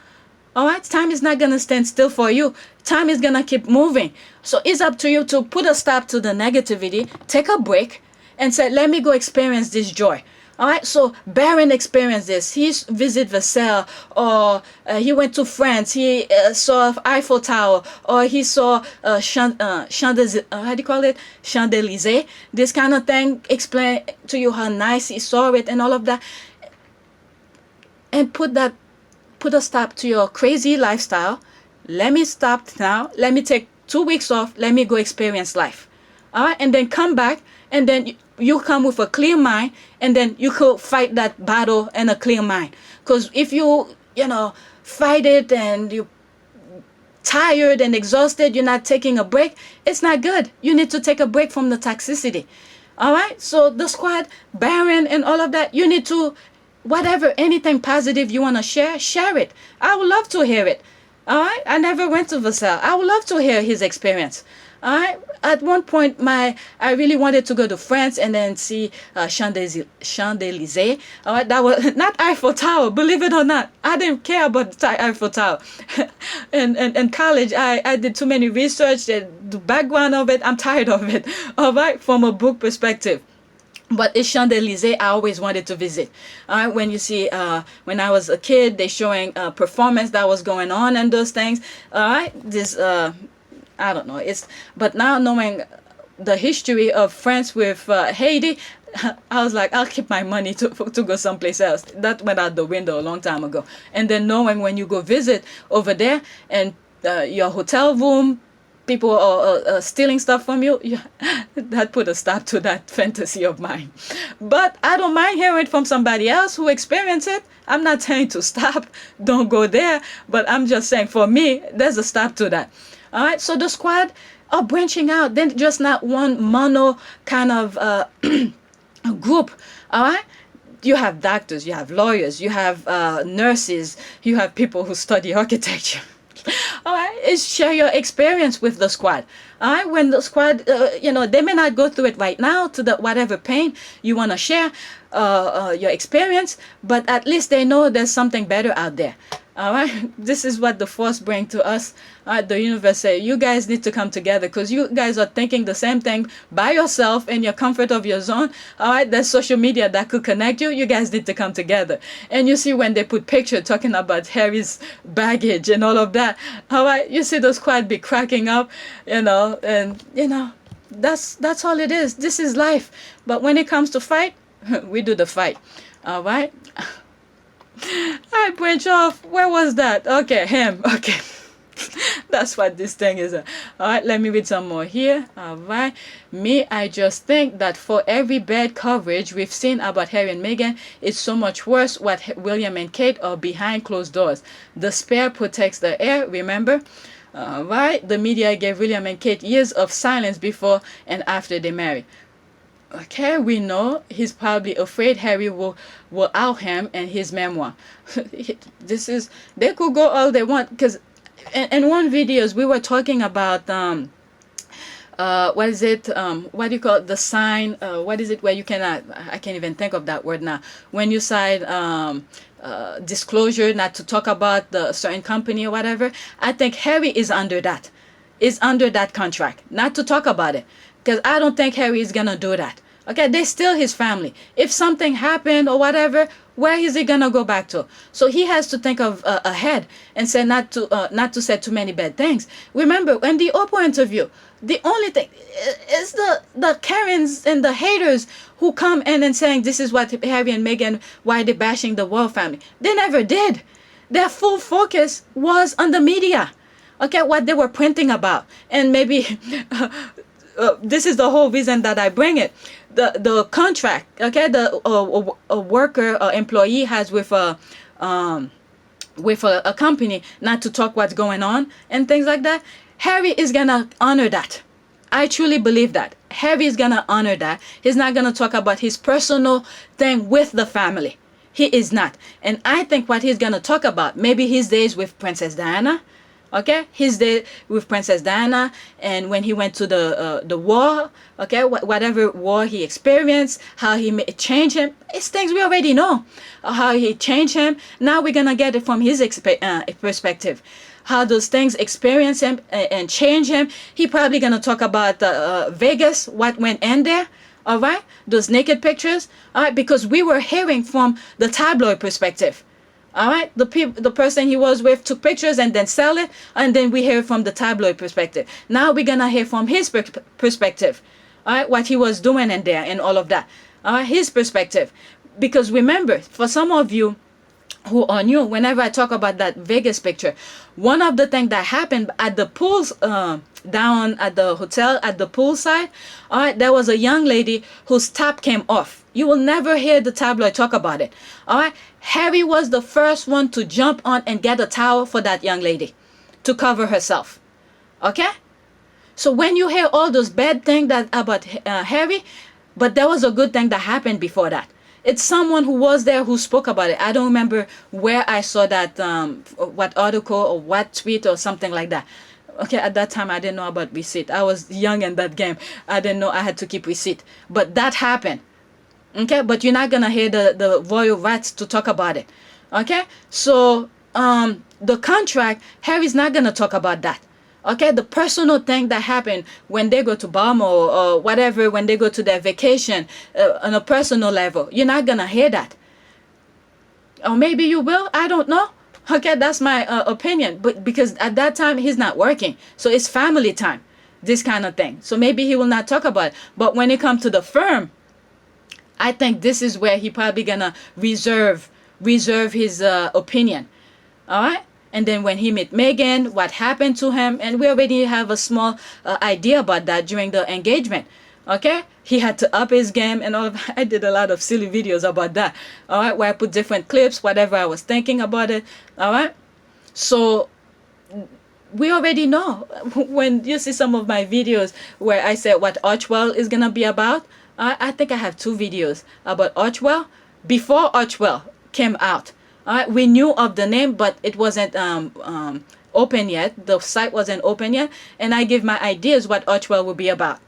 All right, time is not gonna stand still for you. Time is gonna keep moving. So it's up to you to put a stop to the negativity, take a break, and say, let me go experience this joy. All right, so Baron experienced this. He visited Vassell, or he went to France. He saw Eiffel Tower, or he saw Champs-Élysées. This kind of thing. Explain to you how nice he saw it and all of that. And put a stop to your crazy lifestyle. Let me stop now. Let me take 2 weeks off. Let me go experience life. All right, and then come back, and then you come with a clear mind, and then you could fight that battle in a clear mind. Because if you fight it and you tired and exhausted, you're not taking a break, it's not good. You need to take a break from the toxicity. All right, so the squad, Baron and all of that, you need to, whatever, anything positive you want to share it. I would love to hear it. All right, I never went to Vassell. I would love to hear his experience. All right. At one point, I really wanted to go to France and then see Champs-Élysées. All right, that was not Eiffel Tower, believe it or not. I didn't care about the Eiffel Tower. In college, I did too many research. The background of it, I'm tired of it. All right, from a book perspective. But it's Champs-Élysées I always wanted to visit. All right, when you see, when I was a kid, they showing performance that was going on and those things. All right, this. I don't know. But now knowing the history of France with Haiti, I was like, I'll keep my money to go someplace else. That went out the window a long time ago. And then knowing when you go visit over there and your hotel room people are stealing stuff from you, that put a stop to that fantasy of mine. But I don't mind hearing from somebody else who experienced it. I'm not saying to stop, don't go there, but I'm just saying for me, there's a stop to that. All right, so the squad are branching out. Then just not one mono kind of group. All right, you have doctors, you have lawyers, you have nurses, you have people who study architecture. All right, is share your experience with the squad. All right, when the squad, they may not go through it right now to the whatever pain you want to share your experience, but at least they know there's something better out there. All right, this is what the force bring to us. All right, the universe say you guys need to come together because you guys are thinking the same thing by yourself in your comfort of your zone. All right, there's social media that could connect you. You guys need to come together. And you see when they put picture talking about Harry's baggage and all of that. All right, you see the squad be cracking up, that's all it is. This is life. But when it comes to fight, we do the fight. All right. I branch off. Where was that? Okay, him. Okay. That's what this thing is. All right, let me read some more here. All right. Me, I just think that for every bad coverage we've seen about Harry and Meghan, it's so much worse what William and Kate are behind closed doors. The spare protects the heir, remember? All right. The media gave William and Kate years of silence before and after they married. Okay, we know he's probably afraid Harry will out him and his memoir. They could go all they want, because in one videos we were talking about what is it, what do you call it, the sign, what is it where you cannot, I can't even think of that word now, when you sign disclosure not to talk about the certain company or whatever. I think Harry is under that contract not to talk about it, because I don't think Harry is gonna do that. Okay, they're still his family. If something happened or whatever, where is he gonna go back to? So he has to think of ahead and say not to say too many bad things. Remember, in the Oprah interview, the only thing is the Karens and the haters who come in and saying this is what Harry and Meghan, why they're bashing the royal family. They never did. Their full focus was on the media. Okay, what they were printing about, and maybe. This is the whole reason that I bring it. The contract, okay, a worker or employee has with a company not to talk what's going on and things like that. Harry is gonna honor that. I truly believe that Harry is gonna honor that. He's not gonna talk about his personal thing with the family. He is not. And I think what he's gonna talk about, maybe his days with Princess Diana. Okay, his day with Princess Diana, and when he went to the war, okay, whatever war he experienced, how he changed him. It's things we already know, how he changed him. Now we're gonna get it from his perspective, how those things experience him and change him. He probably gonna talk about Vegas, what went in there. All right, those naked pictures. All right, because we were hearing from the tabloid perspective. All right, the person he was with took pictures and then sell it, and then we hear from the tabloid perspective. Now we're gonna hear from his perspective. All right, what he was doing in there and all of that. All right, his perspective. Because remember, for some of you who are new, whenever I talk about that Vegas picture, one of the things that happened at the pools, down at the hotel at the poolside, all right, there was a young lady whose top came off. You will never hear the tabloid talk about it. All right, Harry was the first one to jump on and get a towel for that young lady to cover herself. Okay, so when you hear all those bad things that about Harry, but there was a good thing that happened before that. It's someone who was there who spoke about it. I don't remember where I saw that, what article or what tweet or something like that. Okay, at that time I didn't know about receipt. I was young in that game. I didn't know I had to keep receipt. But that happened. Okay, but you're not gonna hear the royal rats to talk about it. Okay, so the contract, Harry's not gonna talk about that. Okay, the personal thing that happened when they go to Balmo or whatever, when they go to their vacation on a personal level, you're not gonna hear that. Or maybe you will, I don't know. Okay, that's my opinion. But because at that time he's not working, so it's family time, this kind of thing. So maybe he will not talk about it. But when it comes to the firm, I think this is where he probably gonna reserve his opinion. All right, And then when he met Meghan, what happened to him, and we already have a small idea about that during the engagement. Okay, he had to up his game and all of that. I did a lot of silly videos about that. All right, where I put different clips, whatever I was thinking about it. All right, so we already know. When you see some of my videos where I said what Archwell is gonna be about, I think I have 2 videos about Archwell before Archwell came out. All right, we knew of the name, but it wasn't open yet. The site wasn't open yet, and I give my ideas what Archwell will be about.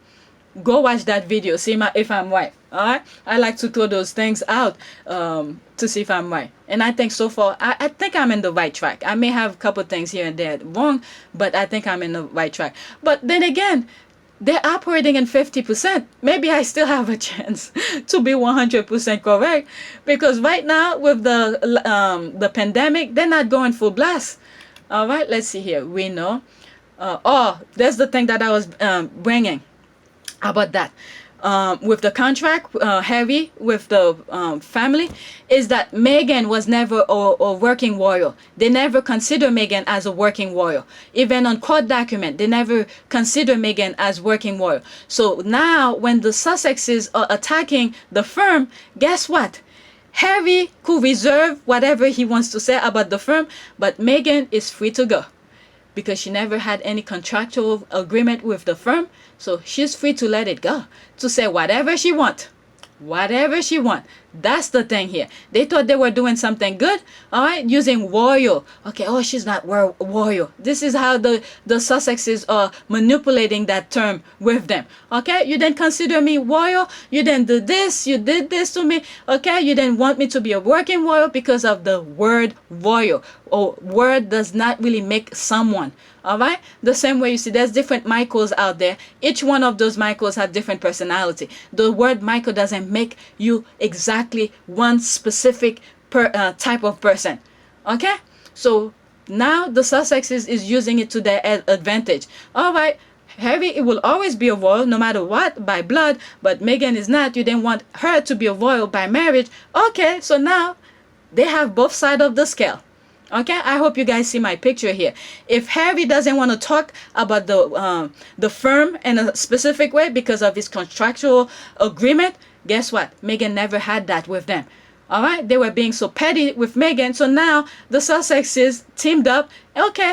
Go watch that video, see if I'm right. All right, I like to throw those things out to see if I'm right, and I think so far I think I'm in the right track. I may have a couple things here and there wrong, but I think I'm in the right track. But then again, they're operating in 50%. Maybe I still have a chance to be 100% correct, because right now with the pandemic, they're not going full blast. All right, let's see here. We know. Oh, that's the thing that I was bringing about that. With the contract, Harry with the family, is that Meghan was never a working royal. They never consider Meghan as a working royal. Even on court document, they never consider Meghan as working royal. So now when the Sussexes are attacking the firm, guess what? Harry could reserve whatever he wants to say about the firm, but Meghan is free to go, because she never had any contractual agreement with the firm. So she's free to let it go, to say whatever she wants. Whatever she wants. That's the thing here. They thought they were doing something good, all right, using royal. Okay, oh, she's not royal. This is how the Sussexes are manipulating that term with them. Okay, you didn't consider me royal. You didn't do this. You did this to me. Okay, you didn't want me to be a working royal because of the word royal. Or word does not really make someone. All right, the same way you see there's different Michaels out there. Each one of those Michaels have different personality. The word Michael doesn't make you exactly one specific type of person. Okay, so now the Sussexes is using it to their advantage. All right, Harry, it will always be a royal no matter what by blood, but Meghan is not. You didn't want her to be a royal by marriage. Okay, so now they have both sides of the scale. Okay, I hope you guys see my picture here. If Harry doesn't want to talk about the firm in a specific way because of his contractual agreement, guess what? Meghan never had that with them. All right, they were being so petty with Meghan, so now the Sussexes teamed up. Okay,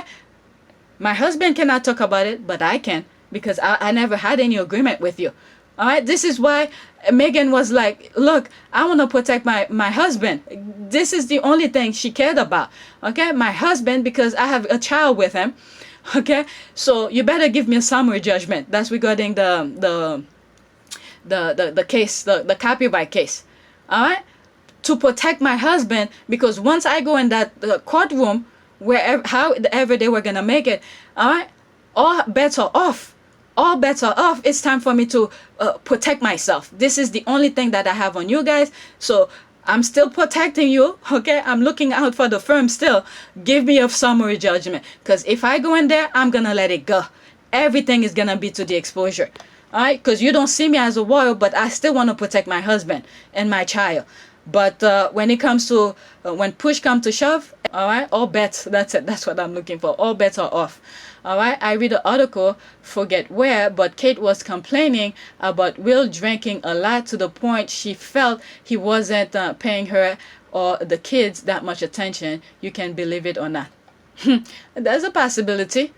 my husband cannot talk about it, but I can, because I never had any agreement with you. All right, this is why Meghan was like, look, I want to protect my husband. This is the only thing she cared about. Okay, my husband, because I have a child with him. Okay, so you better give me a summary judgment. That's regarding the case, the copyright case. All right, to protect my husband, because once I go in that courtroom, wherever, however they were gonna make it, all right, all bets are off. All bets are off. It's time for me to protect myself. This is the only thing that I have on you guys. So I'm still protecting you. Okay, I'm looking out for the firm still. Give me a summary judgment, because if I go in there, I'm gonna let it go. Everything is gonna be to the exposure. All right, because you don't see me as a royal, but I still want to protect my husband and my child. But when it comes to when push comes to shove, all right, all bets, that's it, that's what I'm looking for. All bets are off. All right, I read an article, forget where, but Kate was complaining about Will drinking a lot to the point she felt he wasn't paying her or the kids that much attention. You can believe it or not. There's a possibility.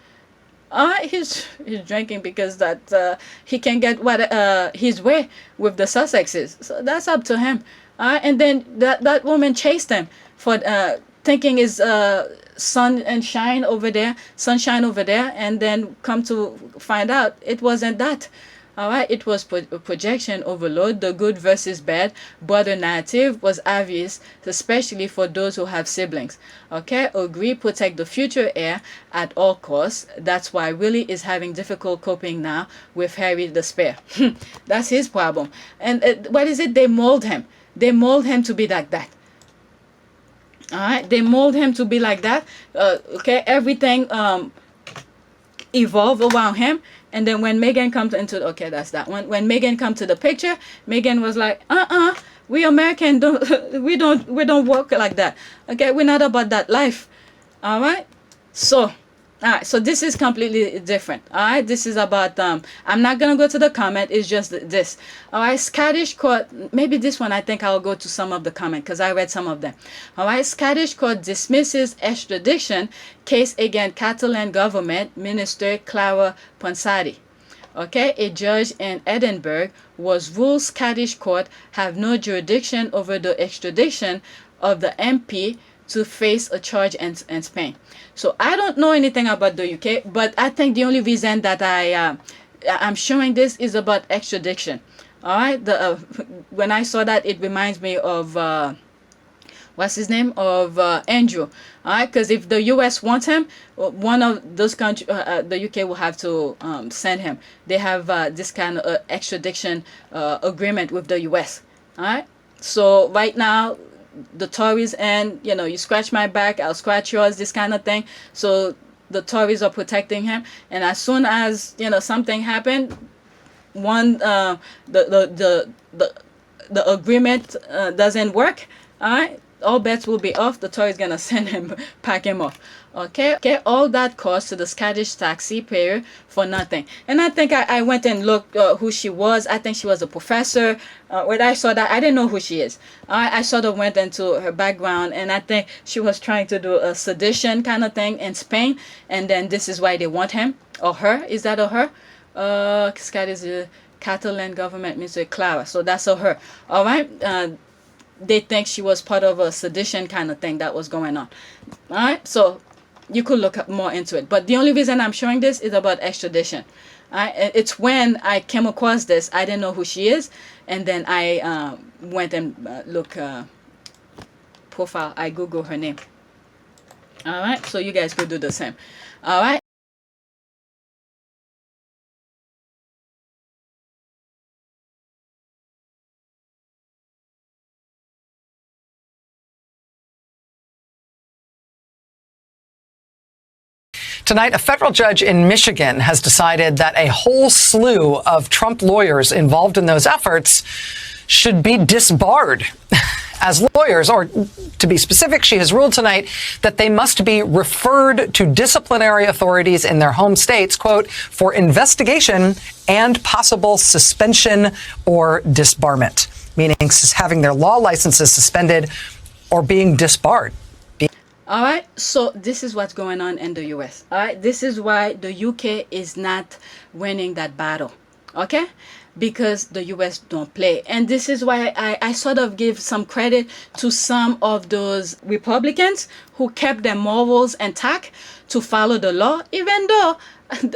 He's drinking because that he can get what his way with the Sussexes. So that's up to him. And then that woman chased him for thinking is sunshine over there, and then come to find out it wasn't that. All right, it was projection overload. The good versus bad brother narrative was obvious, especially for those who have siblings. Okay, agree, protect the future heir at all costs. That's why Willie is having difficult coping now with Harry the Spare. That's his problem. And what is it? They mold him. They mold him to be like that. All right, they mold him to be like that. Okay, everything evolve around him. And then when Meghan comes into, okay, that's that one. When Meghan come to the picture, Meghan was like, we American don't we don't work like that. Okay, we're not about that life. All right, So all right, so this is completely different. All right, this is about I'm not gonna go to the comment. It's just this. All right, Scottish court. Maybe this one. I think I'll go to some of the comment because I read some of them. All right, Scottish court dismisses extradition case against Catalan government minister Clara Ponsati. Okay, a judge in Edinburgh was ruled Scottish court have no jurisdiction over the extradition of the MP to face a charge in Spain. So I don't know anything about the UK, but I think the only reason that I'm showing this is about extradition. All right, when I saw that, it reminds me of what's his name, of Andrew. All right, because if the US wants him, one of those countries, the UK will have to send him. They have this kind of extradition agreement with the US. All right, so right now the Tories, and you scratch my back, I'll scratch yours, this kind of thing. So the Tories are protecting him, and as soon as something happened, one the agreement doesn't work, all right, all bets will be off. The Tories gonna send him, pack him off. Okay, all that cost to the Scottish taxpayer for nothing. And I think I went and looked who she was. I think she was a professor. When I saw that, I didn't know who she is. I sort of went into her background, and I think she was trying to do a sedition kind of thing in Spain, and then this is why they want him or her. Is that a her? Scottish Catalan government minister Clara. So that's a her. All right. They think she was part of a sedition kind of thing that was going on. All right, so you could look up more into it. But the only reason I'm showing this is about extradition. All right, it's when I came across this, I didn't know who she is, and then I went and look profile. I Google her name. All right, so you guys could do the same. All right. Tonight, a federal judge in Michigan has decided that a whole slew of Trump lawyers involved in those efforts should be disbarred as lawyers, or to be specific, she has ruled tonight that they must be referred to disciplinary authorities in their home states, quote, for investigation and possible suspension or disbarment, meaning having their law licenses suspended or being disbarred. All right, so this is what's going on in the US. All right, this is why the UK is not winning that battle. Okay, because the US don't play. And this is why I sort of give some credit to some of those Republicans who kept their morals intact to follow the law, even though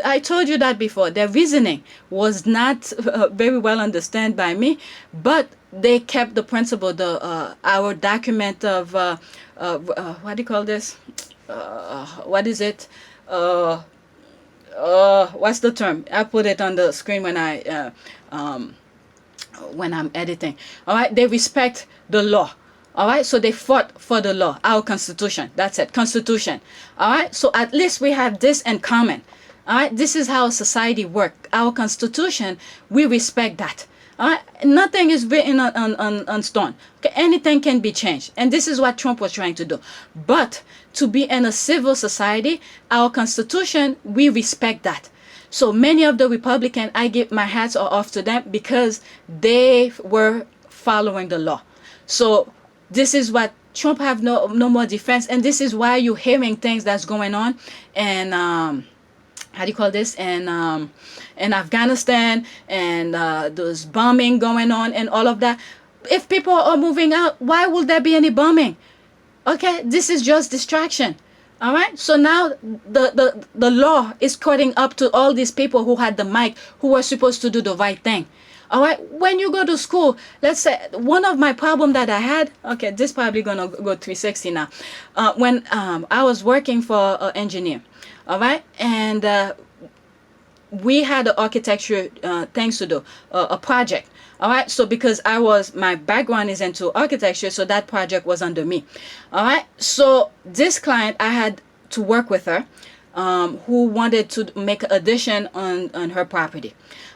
I told you that before. Their reasoning was not very well understood by me, but they kept the principle, our document of what do you call this? What is it? What's the term? I put it on the screen when I'm editing. All right, they respect the law. All right, so they fought for the law, our constitution. That's it, constitution. All right, so at least we have this in common. All right, this is how society works. Our constitution, we respect that. All right, nothing is written on stone. Okay, anything can be changed, and this is what Trump was trying to do. But to be in a civil society, our constitution, we respect that. So many of the Republicans, I give my hats off to them because they were following the law. So this is what Trump have no more defense, and this is why you're hearing things that's going on, and how do you call this, and in Afghanistan, and those bombing going on and all of that. If people are moving out, why will there be any bombing? Okay, this is just distraction. All right, so now the law is cutting up to all these people who had the mic, who were supposed to do the right thing. All right, when you go to school, let's say one of my problem that I had, okay, this probably gonna go 360 now. When I was working for an engineer, all right, and we had an architecture things to do, a project. All right, so because my background is into architecture, so that project was under me. All right, so this client, I had to work with her. who wanted to make an addition on her property.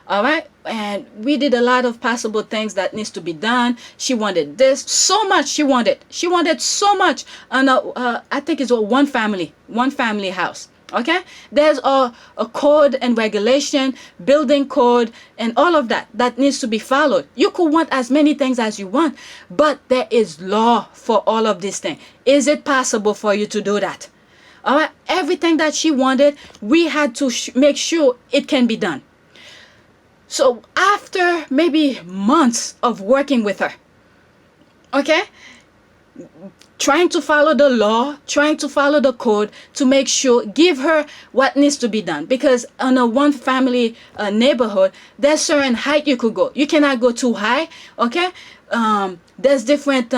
All right, and we did a lot of possible things that needs to be done. She wanted this so much. She wanted so much. And I think it's a one family house. Okay, there's a code and regulation, building code, and all of that needs to be followed. You could want as many things as you want, but there is law for all of these things. Is it possible for you to do that? All right, everything that she wanted, we had to make sure it can be done. So after maybe months of working with her, okay, trying to follow the law, trying to follow the code to make sure, give her what needs to be done. Because on a one family neighborhood, there's certain height you could go. You cannot go too high, okay? There's different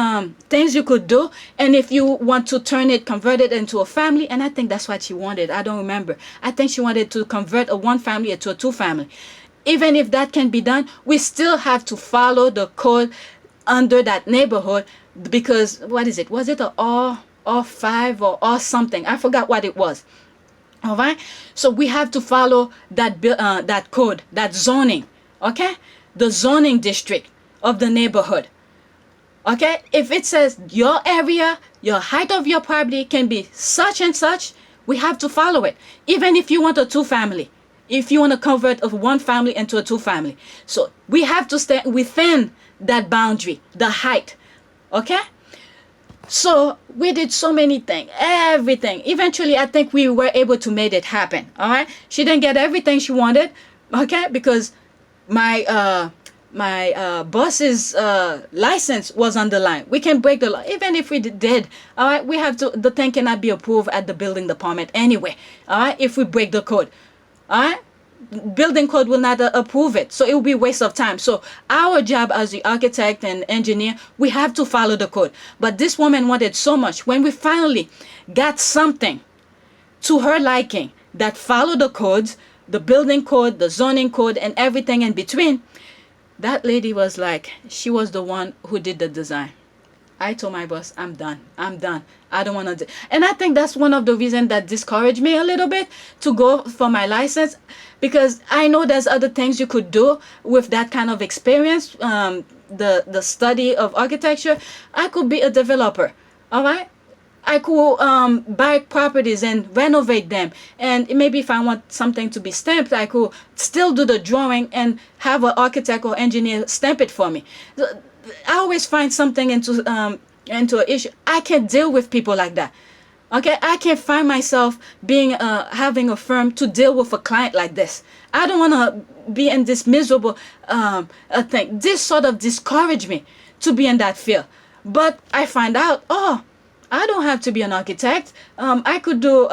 things you could do. And if you want to convert it into a family, and I think that's what she wanted. I don't remember. I think she wanted to convert a one family into a two family. Even if that can be done, we still have to follow the code under that neighborhood, because what is it? Was it a R5 or R something? I forgot what it was. All right. So we have to follow that code, that zoning. Okay, the zoning district of the neighborhood. Okay, if it says your area, your height of your property can be such and such, we have to follow it. Even if you want a two family. If you want to convert of one family into a two family. So we have to stay within that boundary, the height. Okay? So we did so many things, everything. Eventually, I think we were able to make it happen. All right? She didn't get everything she wanted. Okay? Because my boss's license was on the line. We can break the law. Even if we did, all right, we have to, the thing cannot be approved at the building department anyway. All right? If we break the code. All right, building code will not approve it, so it will be a waste of time. So our job as the architect and engineer, we have to follow the code. But this woman wanted so much. When we finally got something to her liking that followed the codes, the building code, the zoning code, and everything in between, that lady was like, she was the one who did the design. I told my boss, I'm done. I don't want to do. And I think that's one of the reasons that discouraged me a little bit to go for my license, because I know there's other things you could do with that kind of experience, the study of architecture. I could be a developer, all right? I could buy properties and renovate them. And maybe if I want something to be stamped, I could still do the drawing and have an architect or engineer stamp it for me. I always find something into an issue. I can't deal with people like that. Okay, I can't find myself being having a firm to deal with a client like this. I don't want to be in this miserable thing. This sort of discouraged me to be in that field. But I find out, oh, I don't have to be an architect. I could do.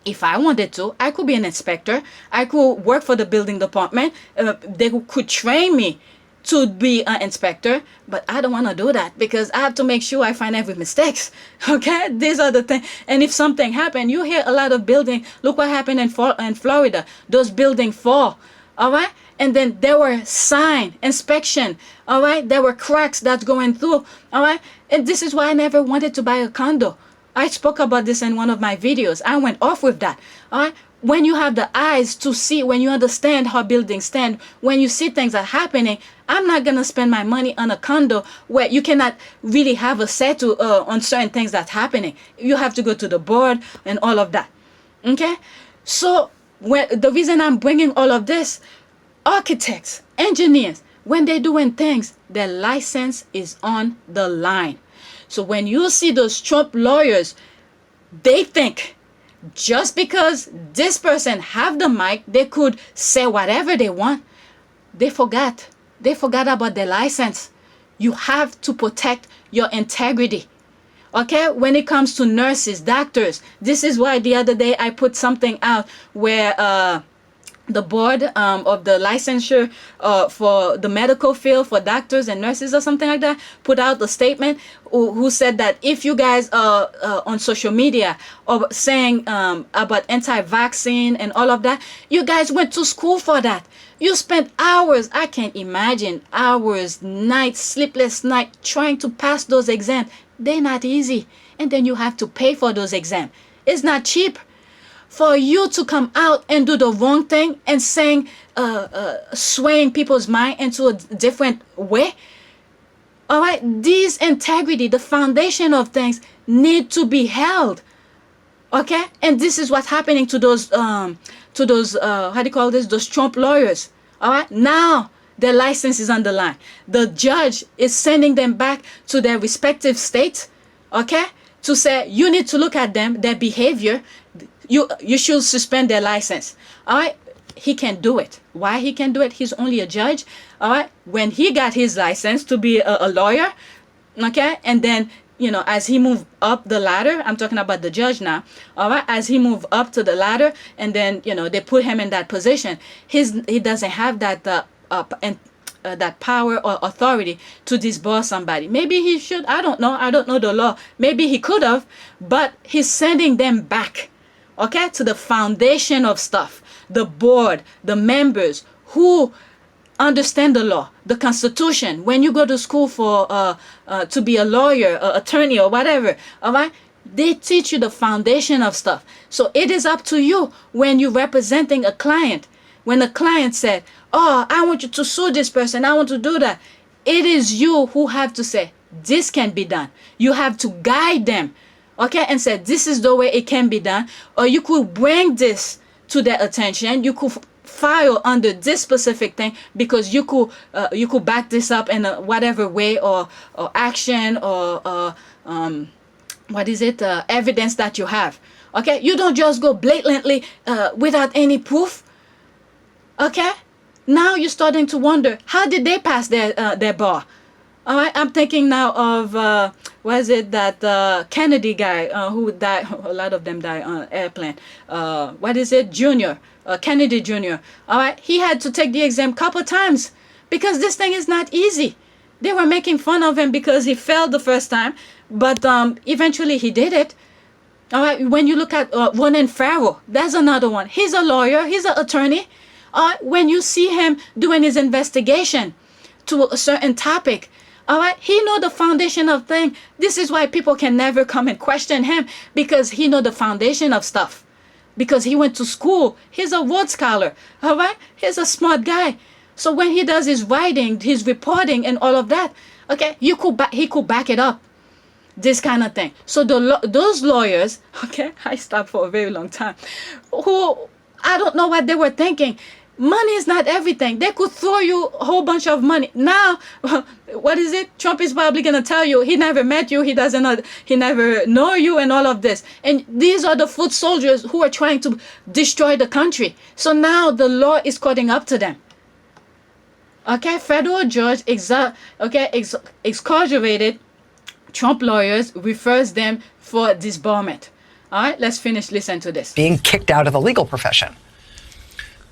If I wanted to, I could be an inspector. I could work for the building department. They could train me to be an inspector, but I don't want to do that because I have to make sure I find every mistakes. Okay, these are the things. And if something happened, you hear a lot of building. Look what happened in Florida. Those buildings fall. All right, and then there were sign inspection. All right, there were cracks that's going through. All right, and this is why I never wanted to buy a condo. I spoke about this in one of my videos. I went off with that. All right. When you have the eyes to see, when you understand how buildings stand, when you see things are happening, I'm not going to spend my money on a condo where you cannot really have a say to on certain things that's happening. You have to go to the board and all of that. Okay? So the reason I'm bringing all of this, architects, engineers, when they're doing things, their license is on the line. So when you see those Trump lawyers, they think just because this person have the mic, they could say whatever they want. They forgot about their license. You have to protect your integrity. Okay, when it comes to nurses, doctors, this is why the other day I put something out where the board of the licensure for the medical field for doctors and nurses or something like that put out a statement who said that if you guys are on social media or saying about anti-vaccine and all of that, you guys went to school for that. You spent hours, I can't imagine, hours, nights, sleepless night trying to pass those exams. They're not easy. And then you have to pay for those exams. It's not cheap. for you to come out and do the wrong thing and saying, swaying people's mind into a different way. All right, these integrity, the foundation of things, need to be held. Okay, and this is what's happening to those how do you call this? Those Trump lawyers. All right, now their license is on the line. The judge is sending them back to their respective states. Okay, to say you need to look at them, their behavior. You should suspend their license. All right. He can do it. Why he can do it? He's only a judge. All right. When he got his license to be a lawyer, okay, and then, you know, as he moved up the ladder, I'm talking about the judge now. All right. As he moved up to the ladder, and then, you know, they put him in that position. He doesn't have that that power or authority to disbar somebody. Maybe he should. I don't know. I don't know the law. Maybe he could have, but he's sending them back, okay, to the foundation of stuff. The board, the members who understand the law, the Constitution. When you go to school for to be a lawyer, attorney, or whatever, all right, they teach you the foundation of stuff. So it is up to you when you're representing a client. When a client said, "Oh, I want you to sue this person, I want to do that," it is you who have to say, "This can be done." You have to guide them, okay, and say, "This is the way it can be done," or you could bring this to their attention. You could file under this specific thing because you could back this up in a whatever way or action or evidence that you have. Okay, you don't just go blatantly without any proof. Okay, now you're starting to wonder, how did they pass their bar? All right, I'm thinking now of Kennedy guy who died. A lot of them died on an airplane. Junior, Kennedy Jr. All right, he had to take the exam couple times because this thing is not easy. They were making fun of him because he failed the first time, but eventually he did it. All right, when you look at Ronan Farrow, that's another one. He's a lawyer. He's an attorney. When you see him doing his investigation to a certain topic, all right, he know the foundation of things. This is why people can never come and question him, because he know the foundation of stuff. Because he went to school. He's a Rhodes Scholar. All right, he's a smart guy. So when he does his writing, his reporting, and all of that, okay, he could back it up. This kind of thing. So those lawyers, okay, I stopped for a very long time, who I don't know what they were thinking. Money is not everything. They could throw you a whole bunch of money. Now, what is it? Trump is probably going to tell you he never met you. He never know you and all of this. And these are the foot soldiers who are trying to destroy the country. So now the law is cutting up to them. Okay, federal judge excarcerated Trump lawyers, refers them for disbarment. All right, let's finish listening to this. Being kicked out of the legal profession.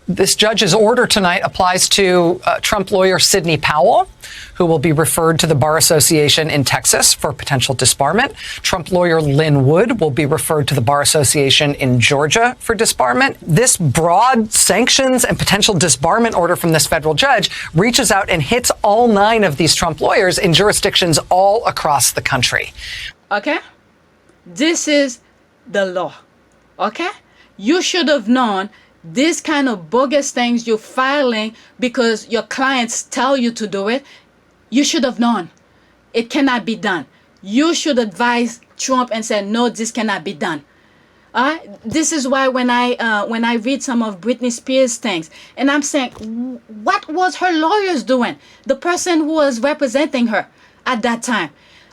This judge's order tonight applies to Trump lawyer Sidney Powell, who will be referred to the Bar Association in Texas for potential disbarment. Trump lawyer Lynn Wood will be referred to the Bar Association in Georgia for disbarment. This broad sanctions and potential disbarment order from this federal judge reaches out and hits all 9 of these Trump lawyers in jurisdictions all across the country. Okay? This is the law. Okay? You should have known this kind of bogus things you're filing because your clients tell you to do it. You should have known it cannot be done. You should advise Trump and say, no, this cannot be done. All right. This is why when I read some of Britney Spears things, and I'm saying, what was her lawyers doing? The person who was representing her at that time.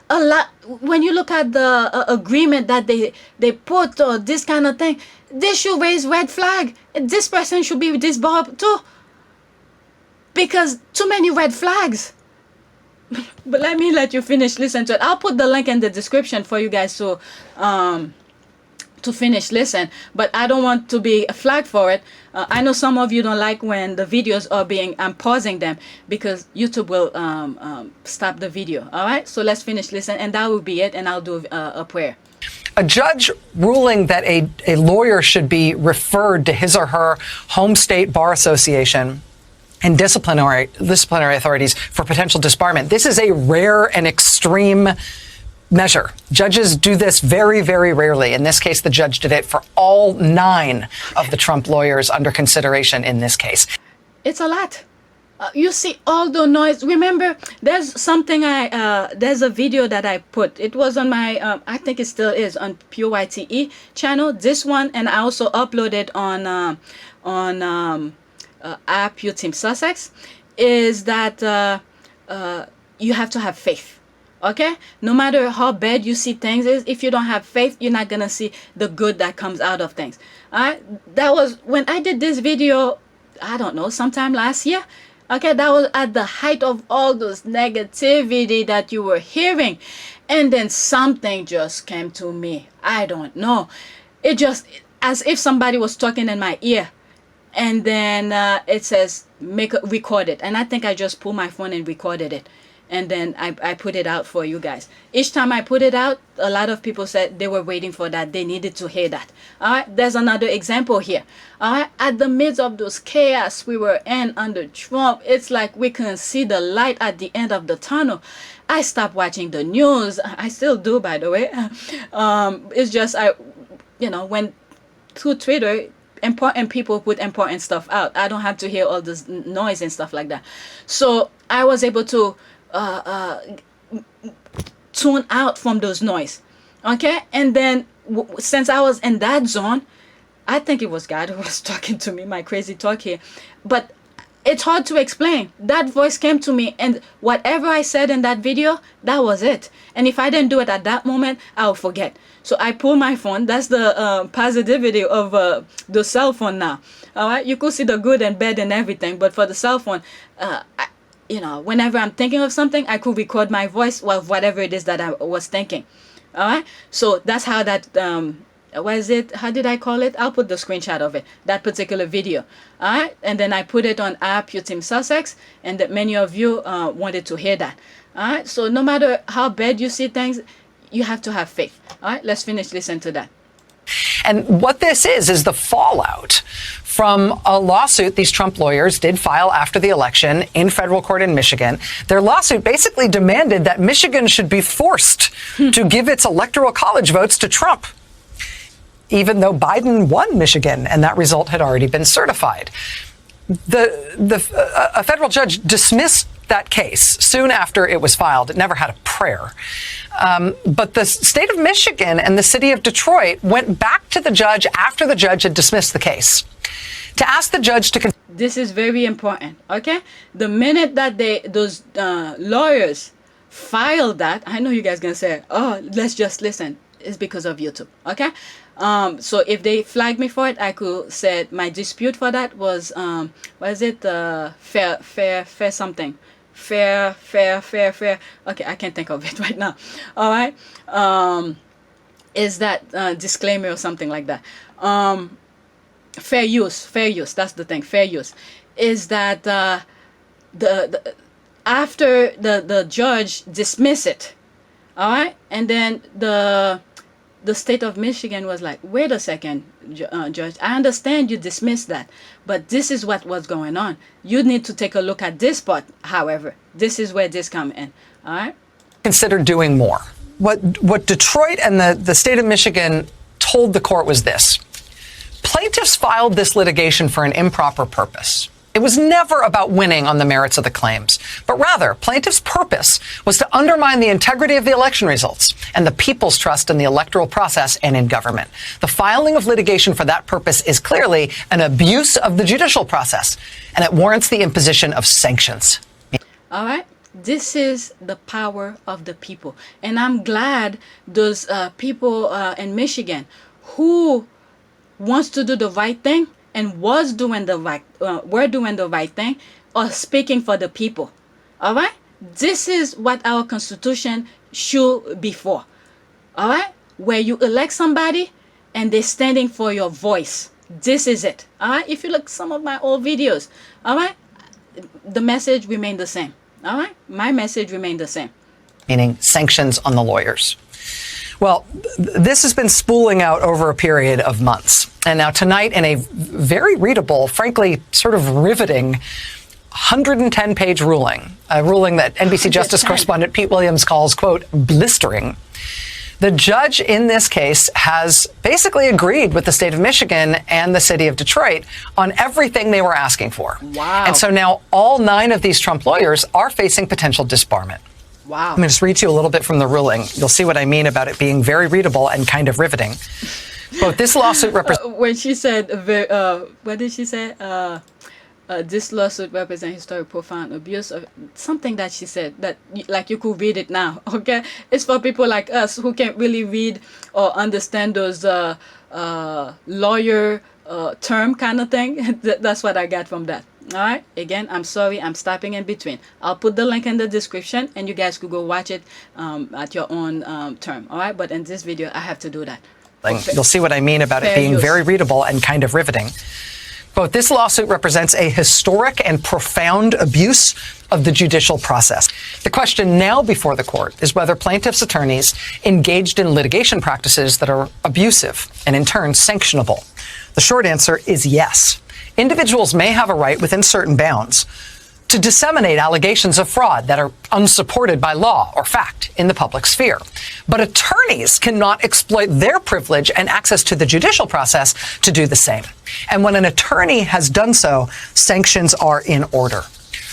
A lot. When you look at the agreement that they put or this kind of thing, they should raise red flag. This person should be disbarred too, because too many red flags. But let me let you finish listening to it. I'll put the link in the description for you guys to finish listen. But I don't want to be flagged for it. I know some of you don't like when the videos are I'm pausing them because YouTube will stop the video. All right, so let's finish listen, and that will be it, and I'll do a prayer. A judge ruling that a lawyer should be referred to his or her home state bar association and disciplinary authorities for potential disbarment. This is a rare and extreme measure. Judges do this very, very rarely. In this case, the judge did it for all 9 of the Trump lawyers under consideration in this case. It's a lot. You see all the noise. Remember, there's something there's a video that I put. It was on my, I think it still is, on PYTE channel. This one, and I also uploaded on app Team Sussex, is that you have to have faith. Okay, no matter how bad you see things is, if you don't have faith, you're not gonna see the good that comes out of things. All right, that was when I did this video, I don't know, sometime last year. Okay, that was at the height of all those negativity that you were hearing, and then something just came to me. I don't know, it just as if somebody was talking in my ear, and then it says record it, and I think I just pulled my phone and recorded it. And then I put it out for you guys. Each time I put it out, a lot of people said they were waiting for that. They needed to hear that. All right, there's another example here. All right, at the midst of those chaos we were in under Trump, it's like we couldn't see the light at the end of the tunnel. I stopped watching the news. I still do, by the way. It's just when through Twitter, important people put important stuff out. I don't have to hear all this noise and stuff like that. So I was able to tune out from those noise. Okay, and then since I was in that zone, I think it was God who was talking to me, my crazy talk here, but it's hard to explain. That voice came to me, and whatever I said in that video, that was it. And if I didn't do it at that moment, I'll forget. So I pulled my phone. That's the positivity of the cell phone now. All right, you could see the good and bad and everything, but for the cell phone, whenever I'm thinking of something, I could record my voice, well, whatever it is that I was thinking. All right, so that's how that how did I call it? I'll put the screenshot of it, that particular video. All right, and then I put it on app Team Sussex, and that many of you wanted to hear that. All right, so no matter how bad you see things, you have to have faith. All right, let's finish listening to that. And what this is the fallout from a lawsuit these Trump lawyers did file after the election in federal court in Michigan. Their lawsuit basically demanded that Michigan should be forced to give its electoral college votes to Trump, even though Biden won Michigan and that result had already been certified. A federal judge dismissed that case soon after it was filed. It never had a prayer. But the state of Michigan and the city of Detroit went back to the judge after the judge had dismissed the case to ask the judge to... This is very important, okay? The minute that those lawyers filed that, I know you guys going to say, oh, let's just listen. It's because of YouTube, okay? So if they flagged me for it, I could say my dispute for that was, what is it? Fair something. Fair. Okay, I can't think of it right now. All right. Is that disclaimer or something like that? Fair use. That's the thing. Fair use is that the after the judge dismiss it. All right, and then the state of Michigan was like, wait a second, judge, I understand you dismissed that, but this is what was going on. You need to take a look at this part. However, this is where this comes in. All right. Consider doing more. What Detroit and the state of Michigan told the court was this. Plaintiffs filed this litigation for an improper purpose. It was never about winning on the merits of the claims, but rather plaintiffs' purpose was to undermine the integrity of the election results and the people's trust in the electoral process and in government. The filing of litigation for that purpose is clearly an abuse of the judicial process, and it warrants the imposition of sanctions. All right. This is the power of the people. And I'm glad those people in Michigan who wants to do the right thing and were doing the right thing, or speaking for the people. All right? This is what our Constitution should be for. All right? Where you elect somebody and they're standing for your voice. This is it. All right? If you look at some of my old videos, all right, the message remained the same. All right? My message remained the same. Meaning sanctions on the lawyers. Well, this has been spooling out over a period of months. And now tonight, in a very readable, frankly, sort of riveting 110-page ruling, a ruling that NBC Justice correspondent Pete Williams calls, quote, blistering. The judge in this case has basically agreed with the state of Michigan and the city of Detroit on everything they were asking for. Wow. And so now all 9 of these Trump lawyers are facing potential disbarment. Wow. I'm going to just read to you a little bit from the ruling. You'll see what I mean about it being very readable and kind of riveting. Quote, this lawsuit represents... when she said, what did she say? This lawsuit represents historic profound abuse, or something that she said that like you could read it now. Okay, it's for people like us who can't really read or understand those lawyer term kind of thing. That's what I got from that. All right, again, I'm sorry, I'm stopping in between. I'll put the link in the description and you guys could go watch it at your own term. All right, but in this video I have to do that. You'll see what I mean about it being very readable and kind of riveting. Quote, this lawsuit represents a historic and profound abuse of the judicial process. The question now before the court is whether plaintiffs' attorneys engaged in litigation practices that are abusive and in turn sanctionable. The short answer is yes. Individuals may have a right within certain bounds to disseminate allegations of fraud that are unsupported by law or fact in the public sphere. But attorneys cannot exploit their privilege and access to the judicial process to do the same. And when an attorney has done so, sanctions are in order.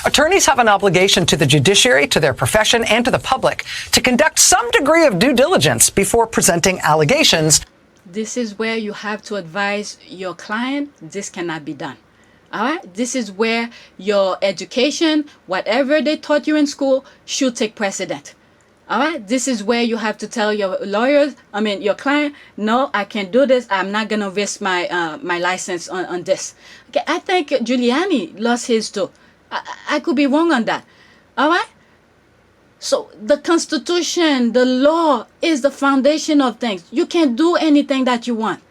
Attorneys have an obligation to the judiciary, to their profession, and to the public to conduct some degree of due diligence before presenting allegations. This is where you have to advise your client, this cannot be done. All right, this is where your education, whatever they taught you in school, should take precedent. All right, this is where you have to tell your lawyers, your client, no, I can't do this. I'm not going to risk my my license on this. Okay, I think Giuliani lost his too. I could be wrong on that. All right. So the Constitution, the law is the foundation of things. You can't do anything that you want.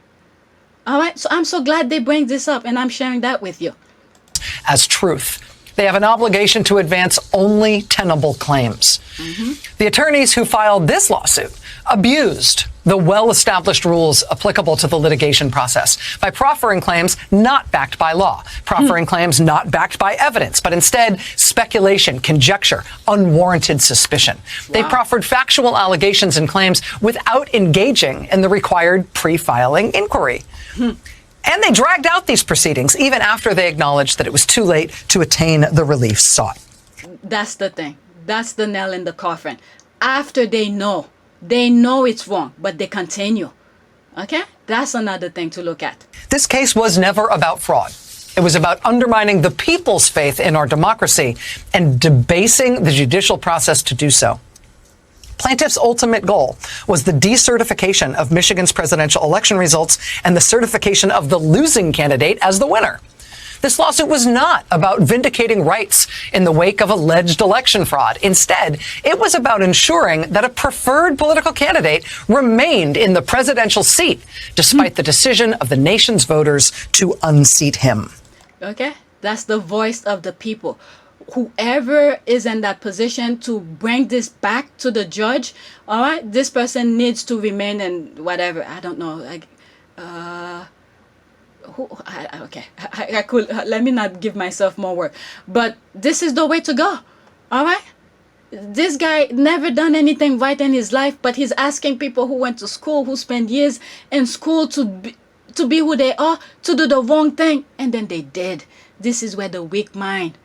All right, so I'm so glad they bring this up, and I'm sharing that with you. As truth. They have an obligation to advance only tenable claims. The attorneys who filed this lawsuit abused the well-established rules applicable to the litigation process by proffering claims not backed by law, proffering claims not backed by evidence, but instead speculation, conjecture, unwarranted suspicion. Wow. They proffered factual allegations and claims without engaging in the required pre-filing inquiry. And they dragged out these proceedings even after they acknowledged that it was too late to attain the relief sought. That's the thing. That's the nail in the coffin. After they know it's wrong, but they continue. Okay? That's another thing to look at. This case was never about fraud. It was about undermining the people's faith in our democracy and debasing the judicial process to do so. Plaintiff's ultimate goal was the decertification of Michigan's presidential election results and the certification of the losing candidate as the winner. This lawsuit was not about vindicating rights in the wake of alleged election fraud. Instead, it was about ensuring that a preferred political candidate remained in the presidential seat, despite the decision of the nation's voters to unseat him. Okay? That's the voice of the people. Whoever is in that position to bring this back to the judge, all right, this person needs to remain in whatever, I don't know, like, I could, let me not give myself more work, but this is the way to go, all right? This guy never done anything right in his life, but he's asking people who went to school, who spent years in school to be who they are, to do the wrong thing, and then they did. This is where the weak mind.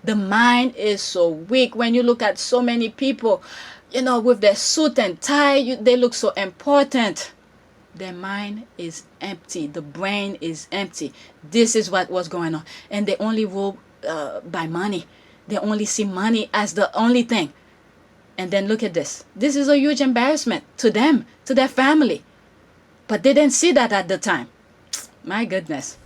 The mind is so weak. When you look at so many people, with their suit and tie, they look so important. Their mind is empty. The brain is empty. This is what was going on. And they only rule by money. They only see money as the only thing. And then look at this. This is a huge embarrassment to them, to their family. But they didn't see that at the time. My goodness.